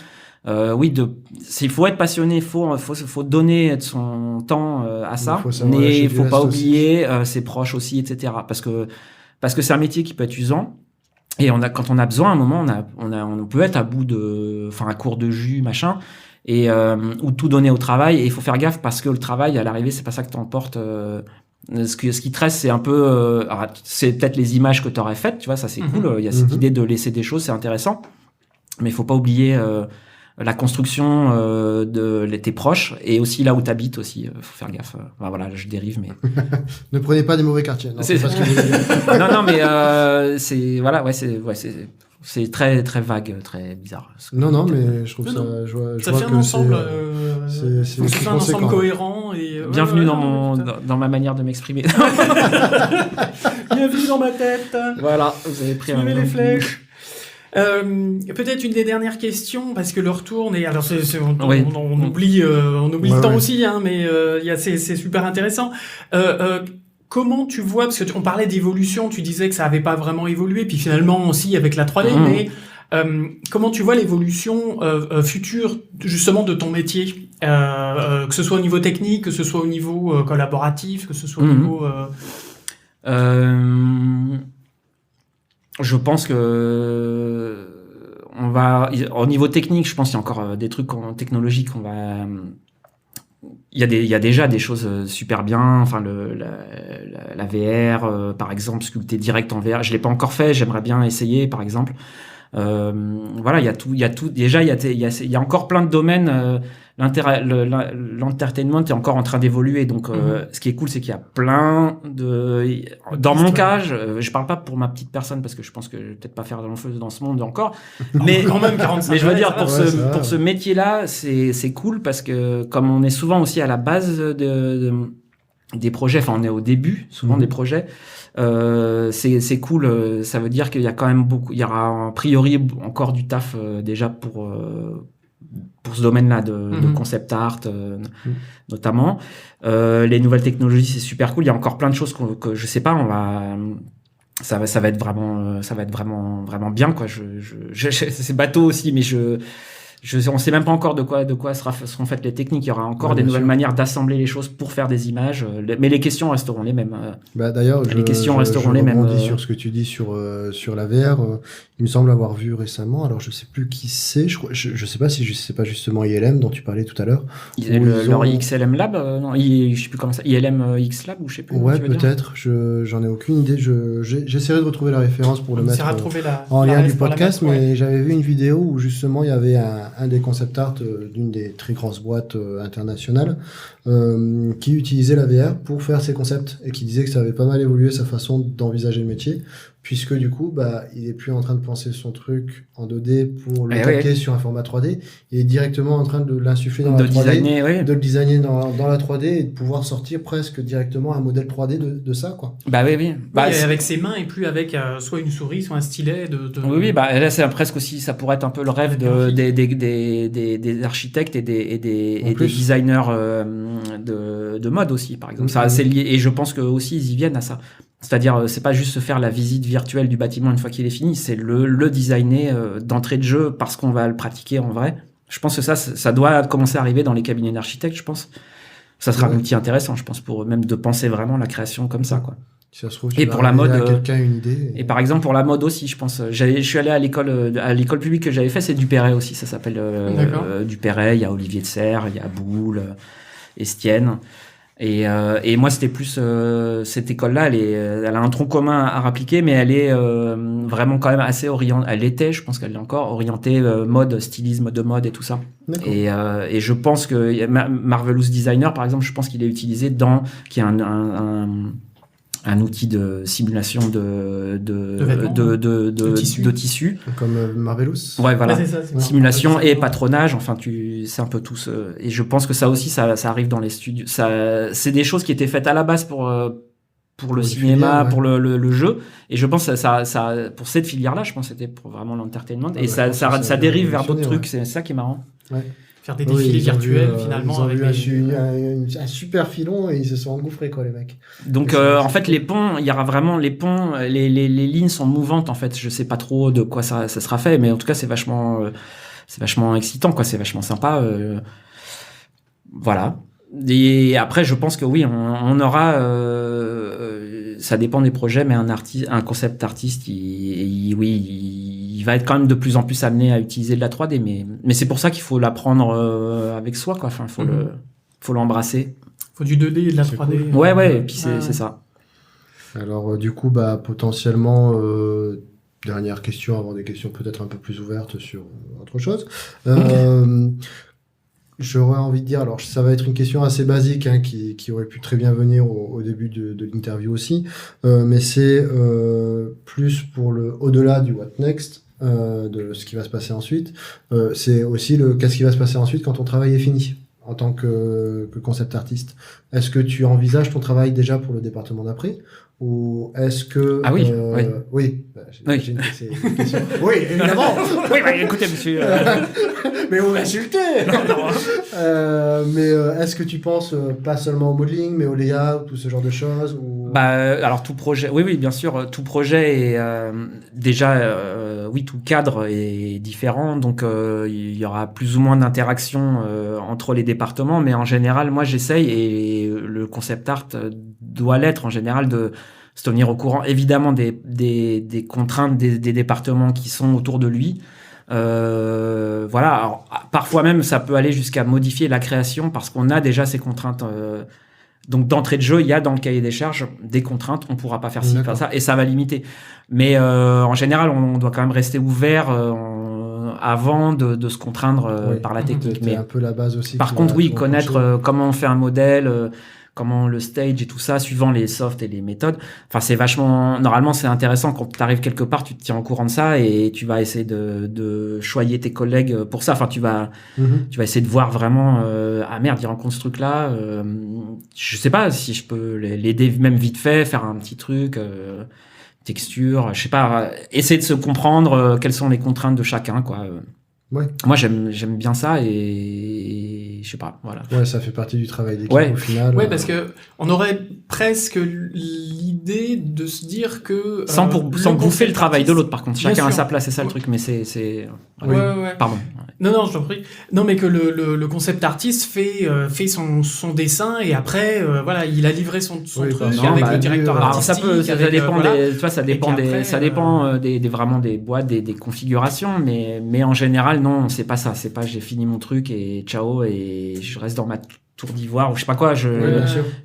Il faut être passionné, faut donner de son temps à ça, mais il faut pas oublier ses proches aussi, etc. Parce que c'est un métier qui peut être usant. Et quand on a besoin, à un moment, on peut être à court de jus, machin, ou tout donner au travail. Et il faut faire gaffe parce que le travail, à l'arrivée, c'est pas ça que t'emportes. Ce qui te reste, c'est un peu, c'est peut-être les images que t'aurais faites, tu vois, ça c'est cool. Il y a cette idée de laisser des choses, c'est intéressant. Mais il faut pas oublier la construction de tes proches et aussi là où t'habites aussi. Faut faire gaffe. Voilà, je dérive, mais ne prenez pas des mauvais quartiers. Non, c'est pas ce que vous voulez dire. non, mais c'est très très vague, très bizarre. Non, mais je trouve ça. Ça fait un ensemble. C'est un ensemble cohérent et. Bienvenue dans ma manière de m'exprimer. Bienvenue dans ma tête. Voilà, vous avez pris les flèches. Peut-être une des dernières questions parce que l'heure tourne et alors on oublie le temps aussi, hein, mais c'est super intéressant. Comment tu vois, parce que on parlait d'évolution, tu disais que ça avait pas vraiment évolué, puis finalement aussi avec la 3D, mais comment tu vois l'évolution future justement de ton métier, que ce soit au niveau technique, que ce soit au niveau collaboratif, que ce soit au niveau je pense que au niveau technique, je pense qu'il y a encore des trucs technologiques il y a déjà des choses super bien, enfin la VR par exemple, sculpter direct en VR, je l'ai pas encore fait, j'aimerais bien essayer par exemple. Voilà, il y a tout déjà, il y a encore plein de domaines. L'entertainment est encore en train d'évoluer, donc ce qui est cool, c'est qu'il y a plein de. Dans mon cas, je parle pas pour ma petite personne parce que je pense que je vais peut-être pas faire de long feu dans ce monde encore, mais quand même 45. Mais je veux dire pour ce métier-là, c'est cool parce que comme on est souvent aussi à la base des projets, enfin on est au début souvent des projets. C'est cool, ça veut dire qu'il y a quand même il y aura a priori encore du taf déjà pour ce domaine-là de concept art notamment. Les nouvelles technologies, c'est super cool. Il y a encore plein de choses que je sais pas. Ça va être vraiment bien, quoi. C'est bateau aussi, mais on sait même pas encore de quoi seront faites les techniques. Il y aura encore des nouvelles manières d'assembler les choses pour faire des images, mais les questions resteront les mêmes. D'ailleurs, les questions resteront les mêmes. Je rebondis sur ce que tu dis sur la VR. Il me semble avoir vu récemment, alors je sais plus qui c'est, je sais pas si c'est pas justement ILM dont tu parlais tout à l'heure. Leur XLM Lab, non, je sais plus comment ça, ILM X Lab ou je sais plus. Ouais, peut-être, j'en ai aucune idée, j'essaierai de retrouver la référence pour le mettre en lien du podcast, mais j'avais vu une vidéo où justement il y avait un des concept art d'une des très grosses boîtes internationales qui utilisait la VR pour faire ses concepts et qui disait que ça avait pas mal évolué sa façon d'envisager le métier, puisque du coup il est plus en train de penser son truc en 2D pour le taquer sur un format 3D, il est directement en train de l'insuffler dans la 3D, de le designer dans la 3D et de pouvoir sortir presque directement un modèle 3D de ça, quoi. Avec ses mains et plus avec soit une souris soit un stylet là c'est presque aussi, ça pourrait être un peu le rêve des architectes et des designers de mode aussi, par exemple. Ça, c'est lié, et je pense que aussi ils y viennent à ça. C'est-à-dire, c'est pas juste se faire la visite virtuelle du bâtiment une fois qu'il est fini, c'est le designer d'entrée de jeu parce qu'on va le pratiquer en vrai. Je pense que ça doit commencer à arriver dans les cabinets d'architectes, je pense. Ça sera un outil intéressant, je pense, pour même de penser vraiment la création comme ça, quoi. Si ça se trouve, et pour la mode, quelqu'un une idée. Et par exemple pour la mode aussi, je pense. Je suis allé à l'école publique que j'avais fait, c'est Duperret aussi. Ça s'appelle Duperret. Il y a Olivier de Serres, il y a Boulle, Estienne. Et moi c'était plus cette école-là. Elle a un tronc commun à rappliquer, mais elle est vraiment quand même assez orientée. Elle était, je pense qu'elle est encore orientée mode, stylisme de mode et tout ça. Et je pense que Marvelous Designer, par exemple, je pense qu'il est utilisé qui est un outil de simulation de tissu. Comme Marvelous. Ouais, voilà. Ouais, c'est ça. Simulation et patronage, enfin c'est un peu tout et je pense que ça aussi ça arrive dans les studios. C'est des choses qui étaient faites à la base pour le cinéma, filière, ouais. pour le jeu, et je pense que ça pour cette filière-là, je pense que c'était pour vraiment l'entertainment, et ça dérive vers d'autres trucs, c'est ça qui est marrant. Ouais. Faire des défilés virtuels, finalement. Ils ont avec vu un super filon et ils se sont engouffrés, quoi, les mecs. Donc, en fait, les ponts, il y aura vraiment les ponts, les lignes sont mouvantes, en fait. Je sais pas trop de quoi ça sera fait, mais en tout cas, c'est vachement excitant, quoi. C'est vachement sympa. Voilà. Et après, je pense que oui, on aura, ça dépend des projets, mais un concept artiste, il va être quand même de plus en plus amené à utiliser de la 3D, mais c'est pour ça qu'il faut l'apprendre avec soi, quoi. Enfin, faut l'embrasser. Faut du 2D et de la 3D. Cool. Ouais, et puis c'est ça. Alors, du coup, potentiellement, dernière question, avant des questions peut-être un peu plus ouvertes sur autre chose. J'aurais envie de dire, alors ça va être une question assez basique, hein, qui aurait pu très bien venir au début de l'interview aussi, mais c'est plus pour le au-delà du what next, de ce qui va se passer ensuite. C'est aussi qu'est-ce qui va se passer ensuite quand ton travail est fini en tant que concept artiste. Est-ce que tu envisages ton travail déjà pour le département d'après, ou est-ce que oui. Oui, j'imagine que c'est une question. Oui, évidemment. Oui, écoutez, monsieur. Mais on m'insultait. Mais est-ce que tu penses pas seulement au modeling, mais au layout, tout ce genre de choses, ou... Alors tout projet, oui, bien sûr, tout projet est déjà, oui, tout cadre est différent, donc il y aura plus ou moins d'interaction entre les départements, mais en général, moi j'essaye, et le concept art doit l'être en général, de se tenir au courant évidemment des contraintes des départements qui sont autour de lui. Voilà, alors, parfois même ça peut aller jusqu'à modifier la création parce qu'on a déjà ces contraintes. Donc d'entrée de jeu, il y a dans le cahier des charges des contraintes, on pourra pas faire ci, faire ça, et ça va limiter. Mais en général, on doit quand même rester ouvert avant de se contraindre par la technique. Mais un peu la base aussi. Par contre, oui, connaître comment on fait un modèle, comment le stage et tout ça, suivant les softs et les méthodes. Enfin, c'est vachement... Normalement, c'est intéressant quand tu arrives quelque part, tu te tiens au courant de ça et tu vas essayer de choyer tes collègues pour ça. Enfin, tu vas essayer de voir vraiment... ah merde, il rencontre ce truc-là. Je sais pas si je peux l'aider même vite fait, faire un petit truc... texture, je sais pas, essayer de se comprendre quelles sont les contraintes de chacun, quoi. Ouais. Moi, j'aime bien ça, et je sais pas, voilà. Ouais, ça fait partie du travail d'équipe au final. Ouais, parce que on aurait presque l'idée de se dire que sans bouffer le travail de l'autre, par contre. Chacun a sa place, c'est ça le truc, mais c'est... Ouais. Pardon. Non, je t'en prie. Non, mais que le concept artiste fait son dessin, et après, voilà, il a livré son truc avec le directeur artistique. Ça dépend vraiment des boîtes, des configurations, mais en général, non, c'est pas ça. C'est pas j'ai fini mon truc et ciao, et je reste dans ma tour d'ivoire ou je sais pas quoi.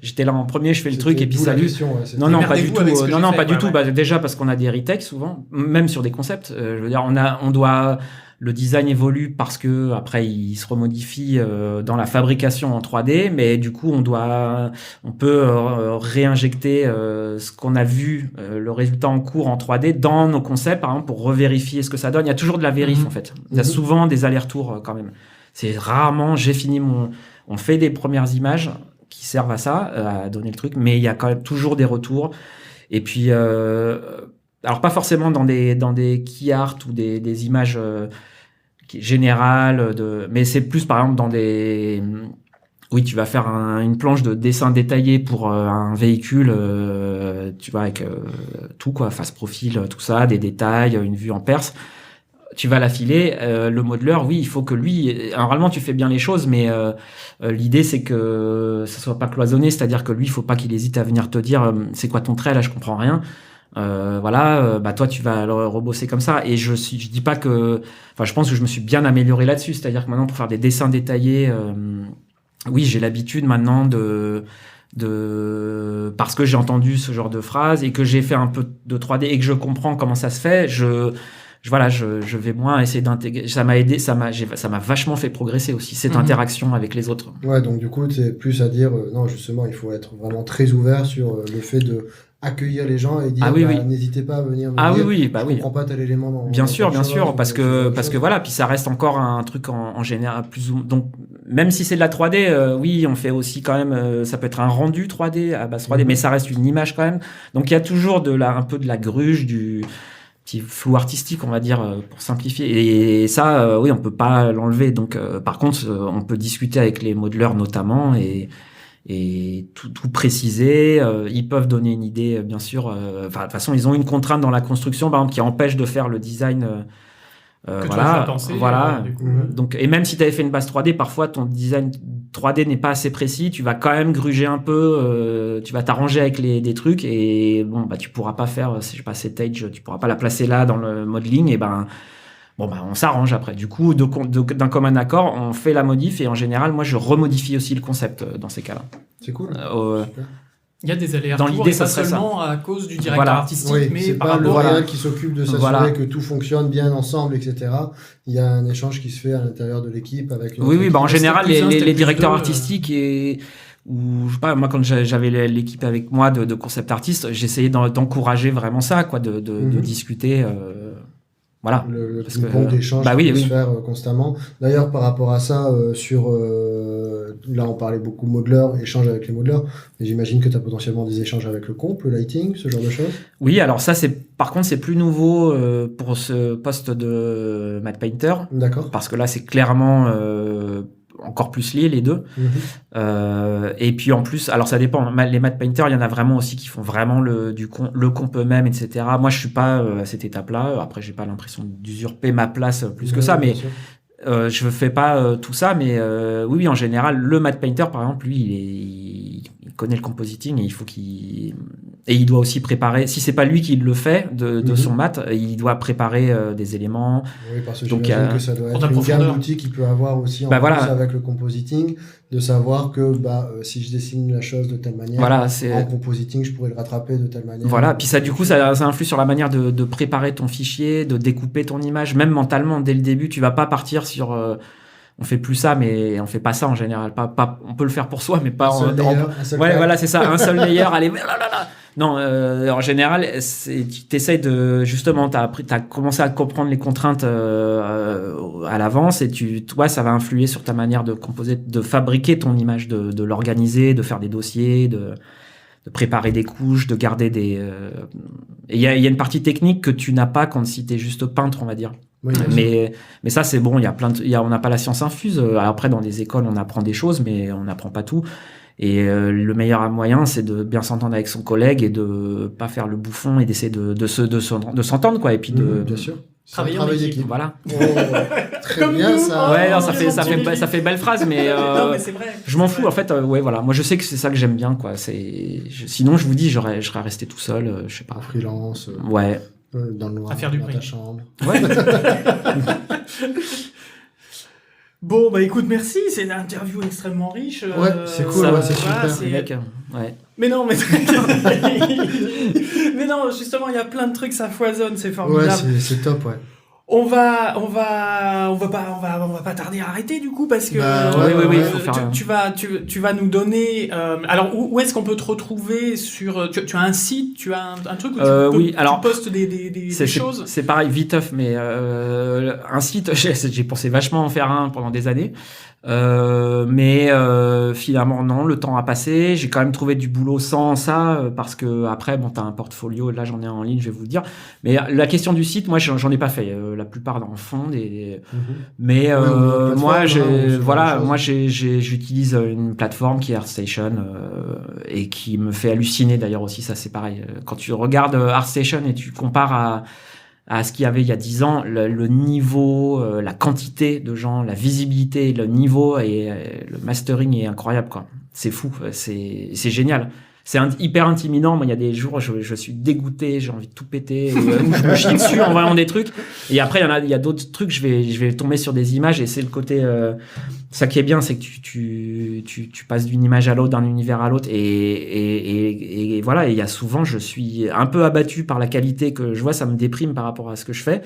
J'étais là en premier, je fais le truc et puis salut. Non, pas du tout. Non, pas du tout. Déjà parce qu'on a des retakes souvent, même sur des concepts. Je veux dire, on doit... Le design évolue parce que après il se remodifie dans la fabrication en 3D, mais du coup on peut réinjecter ce qu'on a vu, le résultat en cours en 3D dans nos concepts, par exemple, pour revérifier ce que ça donne. Il y a toujours de la vérif en fait. Il y a souvent des allers-retours quand même. C'est rarement j'ai fini on fait des premières images qui servent à ça, à donner le truc, mais il y a quand même toujours des retours. Et puis alors pas forcément dans des key art ou des images générales, mais c'est plus par exemple dans des... Oui, tu vas faire une planche de dessin détaillé pour un véhicule, tu vois, avec tout, quoi, face profil, tout ça, des détails, une vue en perce. Tu vas l'affiler, le modeleur, oui, il faut que lui... Normalement, tu fais bien les choses, mais l'idée, c'est que ça soit pas cloisonné, c'est-à-dire que lui, il faut pas qu'il hésite à venir te dire c'est quoi ton trait, là, je comprends rien. Toi tu vas le rebosser comme ça, et je dis pas que, enfin, je pense que je me suis bien amélioré là-dessus, c'est-à-dire que maintenant pour faire des dessins détaillés, oui, j'ai l'habitude maintenant parce que j'ai entendu ce genre de phrase et que j'ai fait un peu de 3D et que je comprends comment ça se fait, je vais moins essayer d'intégrer. Ça m'a aidé, ça m'a vachement fait progresser aussi cette interaction avec les autres. Ouais, donc du coup, c'est plus à dire, non, justement, il faut être vraiment très ouvert sur le fait de accueillir les gens et dire, n'hésitez pas à venir me dire, je comprends pas tel élément dans bien sûr, parce que voilà, puis ça reste encore un truc en général donc même si c'est de la 3D, oui, on fait aussi quand même, ça peut être un rendu 3D à base 3D, mais ça reste une image quand même. Donc il y a toujours un peu de la gruge, du petit flou artistique, on va dire, pour simplifier. Et ça, oui, on peut pas l'enlever. Donc, par contre, on peut discuter avec les modeleurs notamment et tout préciser. Ils peuvent donner une idée, bien sûr. De toute façon, ils ont une contrainte dans la construction, par exemple, qui empêche de faire le design. Du coup, Donc, et même si tu avais fait une base 3D, parfois ton design 3D n'est pas assez précis. Tu vas quand même gruger un peu. Tu vas t'arranger avec des trucs et bon, tu pourras pas faire, je sais pas, cette edge, tu pourras pas la placer là dans le modeling. Et on s'arrange après. Du coup, d'un commun accord, on fait la modif et en général, moi, je remodifie aussi le concept dans ces cas-là. C'est cool. Il y a des aléas. Dans l'idée, ça serait seulement à cause du directeur artistique, mais c'est par pas rapport le réel qui s'occupe de s'assurer que tout fonctionne bien ensemble, etc. Il y a un échange qui se fait à l'intérieur de l'équipe avec. En général, les directeurs artistiques ou je sais pas, moi quand j'avais l'équipe avec moi de concept artistes, j'essayais d'encourager vraiment ça, quoi, de discuter. Voilà. Le ping-pong d'échange qui peut se faire constamment. D'ailleurs, par rapport à ça, là, on parlait beaucoup modeleurs, échange avec les modeleurs, mais j'imagine que tu as potentiellement des échanges avec le comp, le lighting, ce genre de choses. Oui, alors ça, par contre, c'est plus nouveau pour ce poste de matte painter. D'accord. Parce que là, c'est clairement encore plus lié, les deux. Et puis en plus, alors ça dépend, les matte painters, il y en a vraiment aussi qui font vraiment le comp eux-mêmes, etc. Moi, je suis pas à cette étape-là. Après, j'ai pas l'impression d'usurper ma place plus que ça, mais je fais pas tout ça. Mais oui, en général, le matte painter, par exemple, lui, il connaît le compositing et il doit aussi préparer. Si c'est pas lui qui le fait de son mat, il doit préparer des éléments. Oui, parce que j'imagine que ça doit être une gamme d'outils qu'il peut avoir aussi en plus avec le compositing, de savoir que si je dessine la chose de telle manière, en compositing, je pourrais le rattraper de telle manière. Voilà, puis ça, du coup, ça influe sur la manière de préparer ton fichier, de découper ton image, même mentalement dès le début. Tu vas pas partir sur on fait plus ça, mais on fait pas ça en général. On peut le faire pour soi, mais pas voilà, c'est ça, un seul layer. Allez, non, en général, tu t'essayes justement, t'as commencé à comprendre les contraintes à l'avance et toi, ça va influer sur ta manière de composer, de fabriquer ton image, de l'organiser, de faire des dossiers, de préparer des couches, de garder des. Et il y a une partie technique que tu n'as pas si t'es juste peintre, on va dire. Oui, mais ça c'est bon, on n'a pas la science infuse. Après dans des écoles on apprend des choses, mais on n'apprend pas tout. Et le meilleur moyen c'est de bien s'entendre avec son collègue et de pas faire le bouffon et d'essayer de s'entendre, quoi. Et puis bien sûr. Travailler en équipe. Voilà. Très bien ça. Ouais, non, ça fait belle phrase, mais non, mais c'est vrai. Je m'en fous en fait. Voilà. Moi je sais que c'est ça que j'aime bien, quoi. Sinon je vous dis, je serais resté tout seul. Je sais pas. Freelance. Ouais. Dans le noir, à faire du dans bruit. ta chambre. Ouais. Bon, écoute, merci. C'est une interview extrêmement riche. Ouais, c'est cool, c'est super. Ouais. Mais non, mais non, justement, il y a plein de trucs, ça foisonne, c'est formidable. Ouais, c'est top, ouais. On va pas tarder à arrêter du coup parce que tu vas nous donner. Alors où est-ce qu'on peut te retrouver sur tu as un site, tu as un truc où tu postes des choses. C'est pareil, viteuf, mais un site, j'ai pensé vachement en faire un pendant des années. Mais finalement non, le temps a passé, j'ai quand même trouvé du boulot sans ça parce que après t'as un portfolio, là j'en ai un en ligne, je vais vous le dire, mais la question du site, moi j'en ai pas fait, la plupart en font mais moi j'utilise une plateforme qui est ArtStation et qui me fait halluciner d'ailleurs aussi, ça c'est pareil, quand tu regardes ArtStation et tu compares à ce qu'il y avait il y a 10 ans, le niveau, la quantité de gens, la visibilité, le niveau et le mastering est incroyable, quoi. C'est fou, c'est génial. C'est hyper intimidant. Moi, il y a des jours, je suis dégoûté, j'ai envie de tout péter, je me chie dessus en voyant des trucs. Et après, il y a d'autres trucs, je vais tomber sur des images et c'est le côté, ça qui est bien, c'est que tu passes d'une image à l'autre, d'un univers à l'autre et voilà. Et il y a souvent, je suis un peu abattu par la qualité que je vois, ça me déprime par rapport à ce que je fais.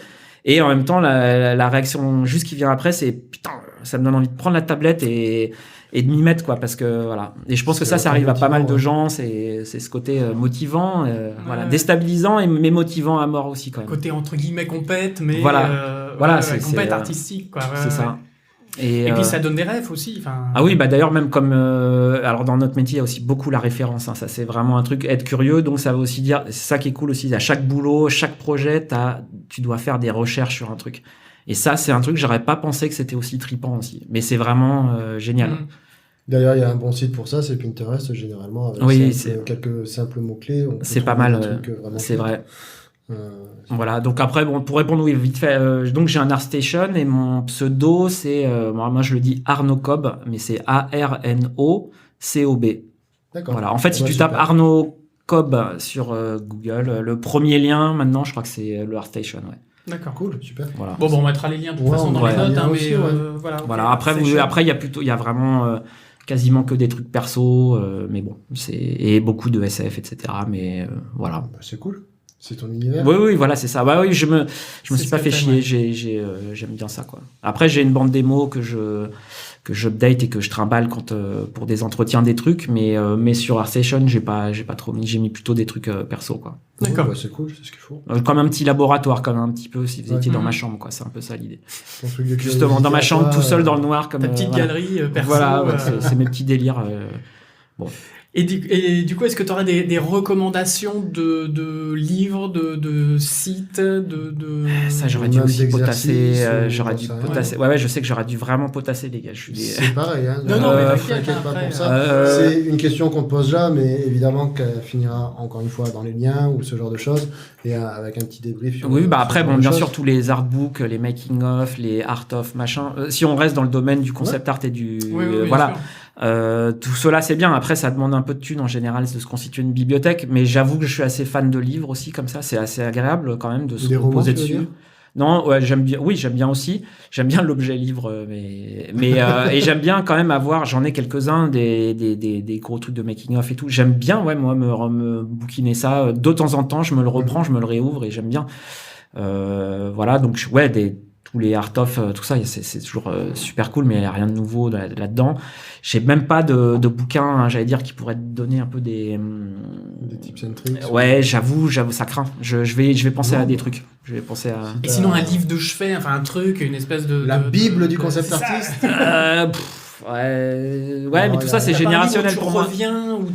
Et en même temps, la réaction juste qui vient après, c'est putain, ça me donne envie de prendre la tablette et de m'y mettre, quoi, parce que voilà. Et je pense que ça arrive à pas mal de gens. C'est ce côté motivant, voilà, déstabilisant mais motivant à mort aussi, quand même. Côté entre guillemets compète, mais voilà, c'est compète artistique, quoi. C'est ça. Et puis ça donne des rêves aussi. Ah oui, d'ailleurs, même comme alors dans notre métier, il y a aussi beaucoup la référence. Ça, c'est vraiment un truc, être curieux. Donc ça veut aussi dire, c'est ça qui est cool aussi. À chaque boulot, chaque projet, tu dois faire des recherches sur un truc. Et ça, c'est un truc, j'aurais pas pensé que c'était aussi trippant aussi. Mais c'est vraiment génial. D'ailleurs, il y a un bon site pour ça, c'est Pinterest, généralement. Avec quelques simples mots-clés. C'est pas mal. C'est vrai. Voilà. Donc après, pour répondre, oui, vite fait. Donc j'ai un ArtStation et mon pseudo, c'est, moi je le dis Arnaud Cobb, mais c'est ARNOCOB. D'accord. Voilà. En fait, si tu tapes Arnaud Cobb sur Google, le premier lien, maintenant, je crois que c'est le ArtStation, ouais. D'accord, cool, super. Voilà. Bon, on mettra les liens de toute façon dans les notes, mais voilà. Voilà. Après, il y a vraiment quasiment que des trucs perso, mais bon, et beaucoup de SF, etc. Mais voilà. Bah, c'est cool. C'est ton univers. Oui, voilà, c'est ça. Bah oui, je me suis pas fait chier. J'aime bien ça, quoi. Après, j'ai une bande démo que j'update et que je trimballe pour des entretiens, des trucs, mais sur ArtStation, j'ai pas trop mis. J'ai mis plutôt des trucs perso, quoi. D'accord. Bah, c'est cool, c'est ce qu'il faut. Comme un petit laboratoire, comme un petit peu si vous étiez dans ma chambre, quoi. C'est un peu ça l'idée. Justement, dans ma chambre, tout seul dans le noir, comme ta petite galerie perso. Voilà, c'est mes petits délires. Bon. Et du coup, est-ce que tu aurais des recommandations de livres, de sites, Ça, j'aurais dû aussi potasser. Ouais, je sais que j'aurais dû vraiment potasser, les gars. C'est pareil, hein. Non, mais t'inquiète pas pour ça. C'est une question qu'on te pose là, mais évidemment qu'elle finira encore une fois dans les liens ou ce genre de choses, et avec un petit débrief. Oui, après, bien sûr, tous les artbooks, les making of, les art of, machin. Si on reste dans le domaine du concept art et du, voilà. Tout cela c'est bien, après ça demande un peu de thunes en général de se constituer une bibliothèque, mais j'avoue que je suis assez fan de livres aussi, comme ça c'est assez agréable quand même de se reposer dessus. Non, ouais, j'aime bien aussi, j'aime bien l'objet livre, mais et j'aime bien quand même j'en ai quelques-uns des gros trucs de making of et tout, j'aime bien moi me bouquiner ça de temps en temps, je me le reprends, je me le réouvre et j'aime bien, voilà, donc tous les art of, tout ça, c'est toujours super cool, mais il n'y a rien de nouveau là-dedans. J'ai même pas de bouquin, j'allais dire, qui pourrait te donner un peu des tips and tricks. Ouais, j'avoue, ça craint. Je vais penser à des trucs. Je vais penser à. Et sinon, un livre de chevet, enfin un truc, une espèce de. La Bible du concept artiste. Mais tout ça c'est générationnel pour moi. Reviens ou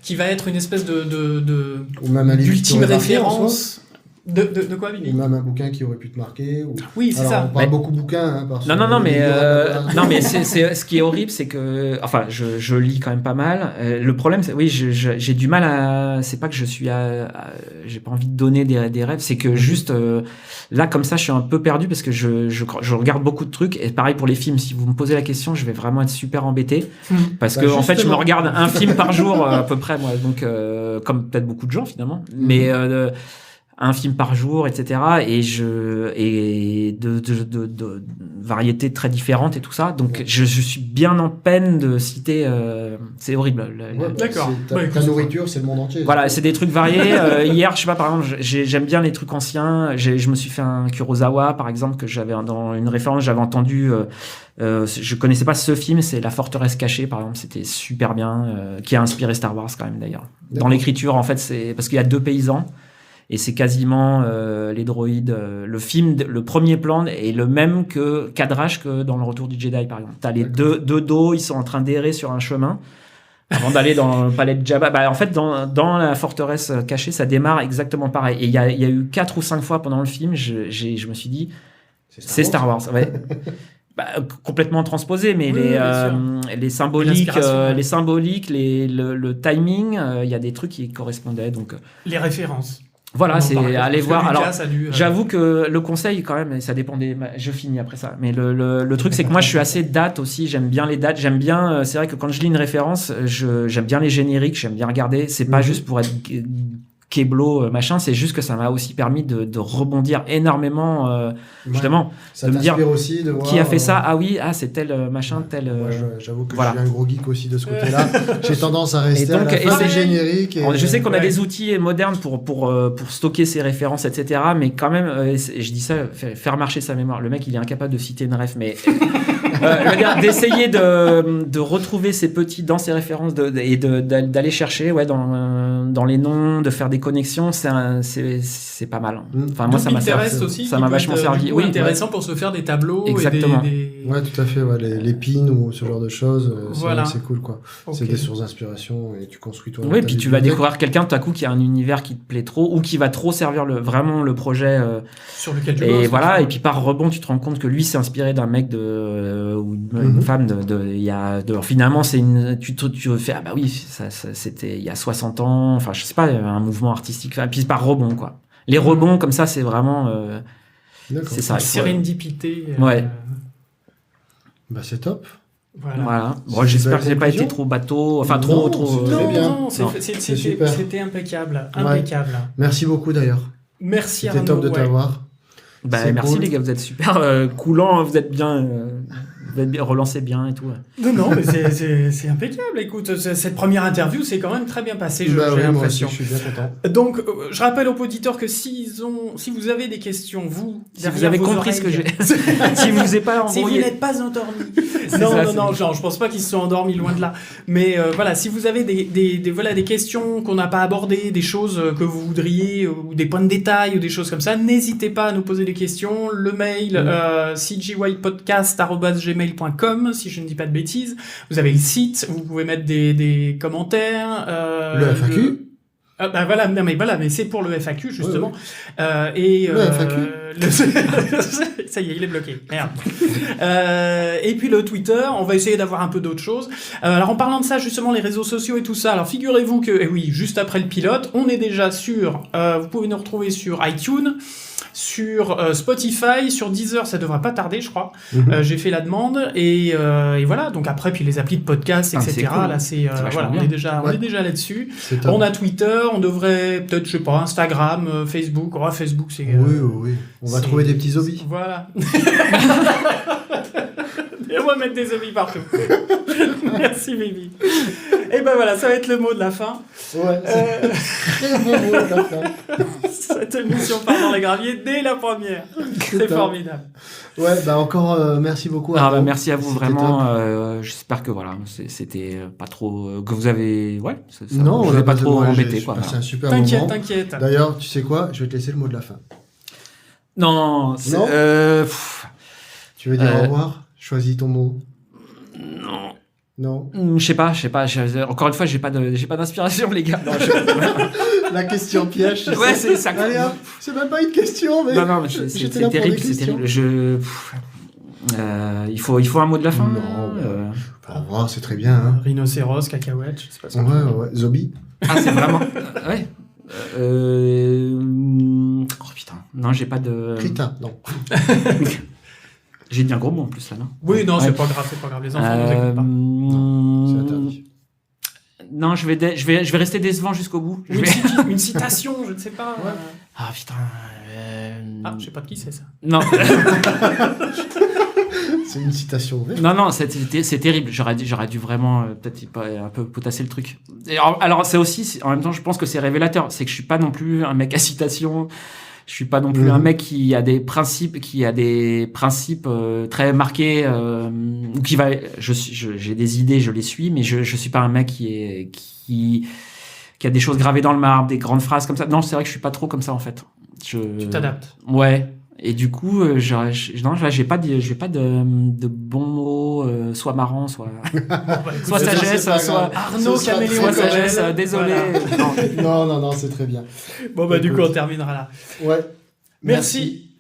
qui va être une espèce ou même un livre d'ultime référence. De quoi, Bibi ? Ou même un bouquin qui aurait pu te marquer. Oui, c'est ça. On parle beaucoup de bouquins. Non, mais c'est ce qui est horrible, c'est que, enfin, je lis quand même pas mal. Le problème, c'est, oui, j'ai du mal à. C'est pas que je suis j'ai pas envie de donner des rêves, c'est que juste là, comme ça, je suis un peu perdu parce que je regarde beaucoup de trucs. Et pareil pour les films. Si vous me posez la question, je vais vraiment être super embêté parce que en fait, je me regarde un film par jour à peu près, moi. Donc, comme peut-être beaucoup de gens finalement, mais un film par jour, etc. Et de variétés très différentes et tout ça. Donc, je suis bien en peine de citer. C'est horrible. D'accord. Ta nourriture, c'est le monde entier. Voilà, c'est des trucs variés. Hier, je sais pas, par exemple, j'aime bien les trucs anciens. Je me suis fait un Kurosawa, par exemple, que j'avais dans une référence, j'avais entendu. Je connaissais pas ce film, c'est La Forteresse Cachée, par exemple. C'était super bien, qui a inspiré Star Wars quand même d'ailleurs. Dans l'écriture, en fait, c'est parce qu'il y a 2 paysans. Et c'est quasiment les droïdes. Le film, le premier plan est le même cadrage que dans Le Retour du Jedi, par exemple. T'as les deux dos, ils sont en train d'errer sur un chemin avant d'aller dans le palais de Jabba. En fait, dans la forteresse cachée, ça démarre exactement pareil. Et il y a eu 4 ou 5 fois pendant le film, je me suis dit, c'est Star Wars. Ouais. Complètement transposé, mais les symboliques, le timing, il y a des trucs qui correspondaient. Donc les références. Voilà, c'est aller voir. Alors, j'avoue que le conseil, quand même, ça dépend je finis après ça. Mais le truc, c'est que moi, je suis assez date aussi. J'aime bien les dates. J'aime bien. C'est vrai que quand je lis une référence, j'aime bien les génériques. J'aime bien regarder. C'est pas juste pour être Keblo, machin, c'est juste que ça m'a aussi permis de rebondir énormément, justement, ça de me dire aussi de voir, qui a fait ça, ah oui, c'est tel machin, tel... Moi, j'avoue que voilà. je suis un gros geek aussi de ce côté-là. J'ai tendance à rester donc, à la fin du générique. Je sais qu'on a des outils modernes pour stocker ses références, etc. Mais quand même, je dis ça, faire marcher sa mémoire. Le mec, il est incapable de citer une ref, mais d'essayer de retrouver ces petits dans ses références et d'aller chercher dans les noms, de faire des connexions, c'est pas mal. Enfin, moi, ça m'a vachement servi. Oui, intéressant pour se faire des tableaux. Exactement. Ouais, tout à fait. Ouais, les pins ou ce genre de choses, voilà. c'est cool, quoi. Okay. C'est des sources d'inspiration et tu construis toi. Oui, puis tu vas découvrir quelqu'un tout à coup qui a un univers qui te plaît trop ou qui va trop servir vraiment le projet sur lequel tu bosses. Et bosses, voilà, et puis par rebond, tu te rends compte que lui s'est inspiré d'un mec ou une femme finalement tu fais ah bah oui, ça c'était il y a 60 ans, enfin je sais pas, un mouvement artistique, puis par rebond quoi. Les rebonds comme ça, c'est vraiment c'est ça. Sérendipité. Ouais. Bah c'est top. Voilà. Bon, j'espère que j'ai pas été trop bateau, enfin trop. Non, c'était impeccable. Ouais. Merci beaucoup d'ailleurs. Merci Arnaud. C'était top de t'avoir. Bah, merci cool. Les gars, vous êtes super coulants, vous êtes bien relancés bien et tout. Ouais. Non, mais c'est impeccable. Écoute, cette première interview, c'est quand même très bien passé, j'ai l'impression. Moi aussi, je suis bien content. Donc, je rappelle aux auditeurs que si vous avez des questions, si vous avez compris ce que j'ai, si vous n'êtes pas si vous n'êtes pas endormi, non, genre, je pense pas qu'ils se sont endormis, loin de là. Mais voilà, si vous avez des questions qu'on n'a pas abordées, des choses que vous voudriez, ou des points de détail, ou des choses comme ça, n'hésitez pas à nous poser des questions. Le mail, cgypodcast@gmail.com, si je ne dis pas de bêtises. Vous avez le site, vous pouvez mettre des commentaires. Le FAQ. Bah voilà, mais c'est pour le FAQ justement. Le FAQ. Ça y est, il est bloqué. Merde. Et puis le Twitter, on va essayer d'avoir un peu d'autres choses. Alors en parlant de ça, justement, les réseaux sociaux et tout ça. Alors figurez-vous que, oui, juste après le pilote, on est déjà sur. Vous pouvez nous retrouver sur iTunes, sur Spotify, sur Deezer, ça devrait pas tarder, je crois. J'ai fait la demande et voilà. Donc après, puis les applis de podcast, etc. Cool. Là, voilà, on est déjà là-dessus. On a Twitter, on devrait peut-être, je sais pas, Instagram, Facebook. Facebook, c'est. Oui. On va trouver des petits zombies. Voilà. Et on va mettre des zombies partout. Merci, Bibi. Et ben voilà, ça va être le mot de la fin. Ouais, c'est très bon mot de la fin. Cette émission part dans les graviers dès la première. C'est formidable. Ouais, bah encore merci beaucoup. Merci à vous, vraiment. J'espère que voilà, c'était pas trop. Que vous avez. Ouais, non, on n'est n'a pas trop embêté. C'est un super moment. T'inquiète. D'ailleurs, tu sais quoi, je vais te laisser le mot de la fin. Non, tu veux dire au revoir? Choisis ton mot. Non. Je sais pas. Encore une fois, j'ai pas d'inspiration, les gars. Non, la question piège. Ouais, c'est ça. Allez, hop, c'est même pas une question, mais. Non, mais c'est terrible, c'est terrible. Il faut un mot de la fin. Non. Au revoir, c'est très bien. Hein. Rhinocéros, cacahuète, je sais pas. Ouais. Zombie. Ah, c'est vraiment. Ouais. Oh putain. Non, j'ai pas de. Rita, non. J'ai dit un gros mot en plus là, non? Oui, non, c'est pas grave. Les enfants nous écoutent pas. Non, c'est interdit. Non, je vais rester décevant jusqu'au bout. Une citation, je ne sais pas. Ouais. Ah putain. Je sais pas de qui c'est ça. Non. C'est une citation ouverte. Non, c'est terrible. J'aurais dû vraiment peut-être un peu potasser le truc. Et alors c'est aussi, en même temps, je pense que c'est révélateur. C'est que je suis pas non plus un mec à citation. Je suis pas non plus un mec qui a des principes, très marqués, ou qui va. J'ai des idées, je les suis, mais je suis pas un mec qui a des choses gravées dans le marbre, des grandes phrases comme ça. Non, c'est vrai que je suis pas trop comme ça en fait. Tu t'adaptes. Ouais. Et du coup, j'ai pas de bons mots, soit marrant, soit soit sagesse, soit Arnaud Caméléon, soit sagesse. Désolé. Voilà. Non, c'est très bien. Bon du coup, on terminera là. Ouais. Merci.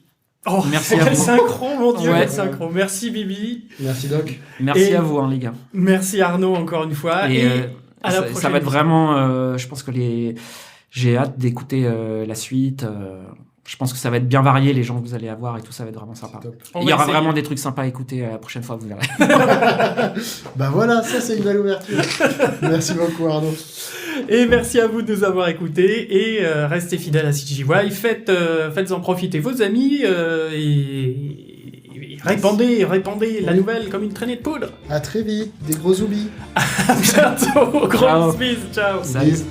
Oh, merci à vous. Synchro, mon Dieu, ouais. Synchro. Merci Bibi. Merci Doc. Merci à vous, les gars. Merci Arnaud encore une fois. Et à la prochaine. Ça va être vraiment. Je pense que j'ai hâte d'écouter la suite. Je pense que ça va être bien varié, les gens que vous allez avoir et tout, ça va être vraiment sympa. Il y aura vraiment des trucs sympas à écouter la prochaine fois, vous verrez. Bah voilà, ça c'est une belle ouverture. Merci beaucoup Arnaud. Et merci à vous de nous avoir écoutés et restez fidèles à CGY. Faites-en profiter vos amis et répandez la nouvelle comme une traînée de poudre. À très vite, des gros oublis. À bientôt, gros Ciao. bisous, ciao. Salut. Bisous.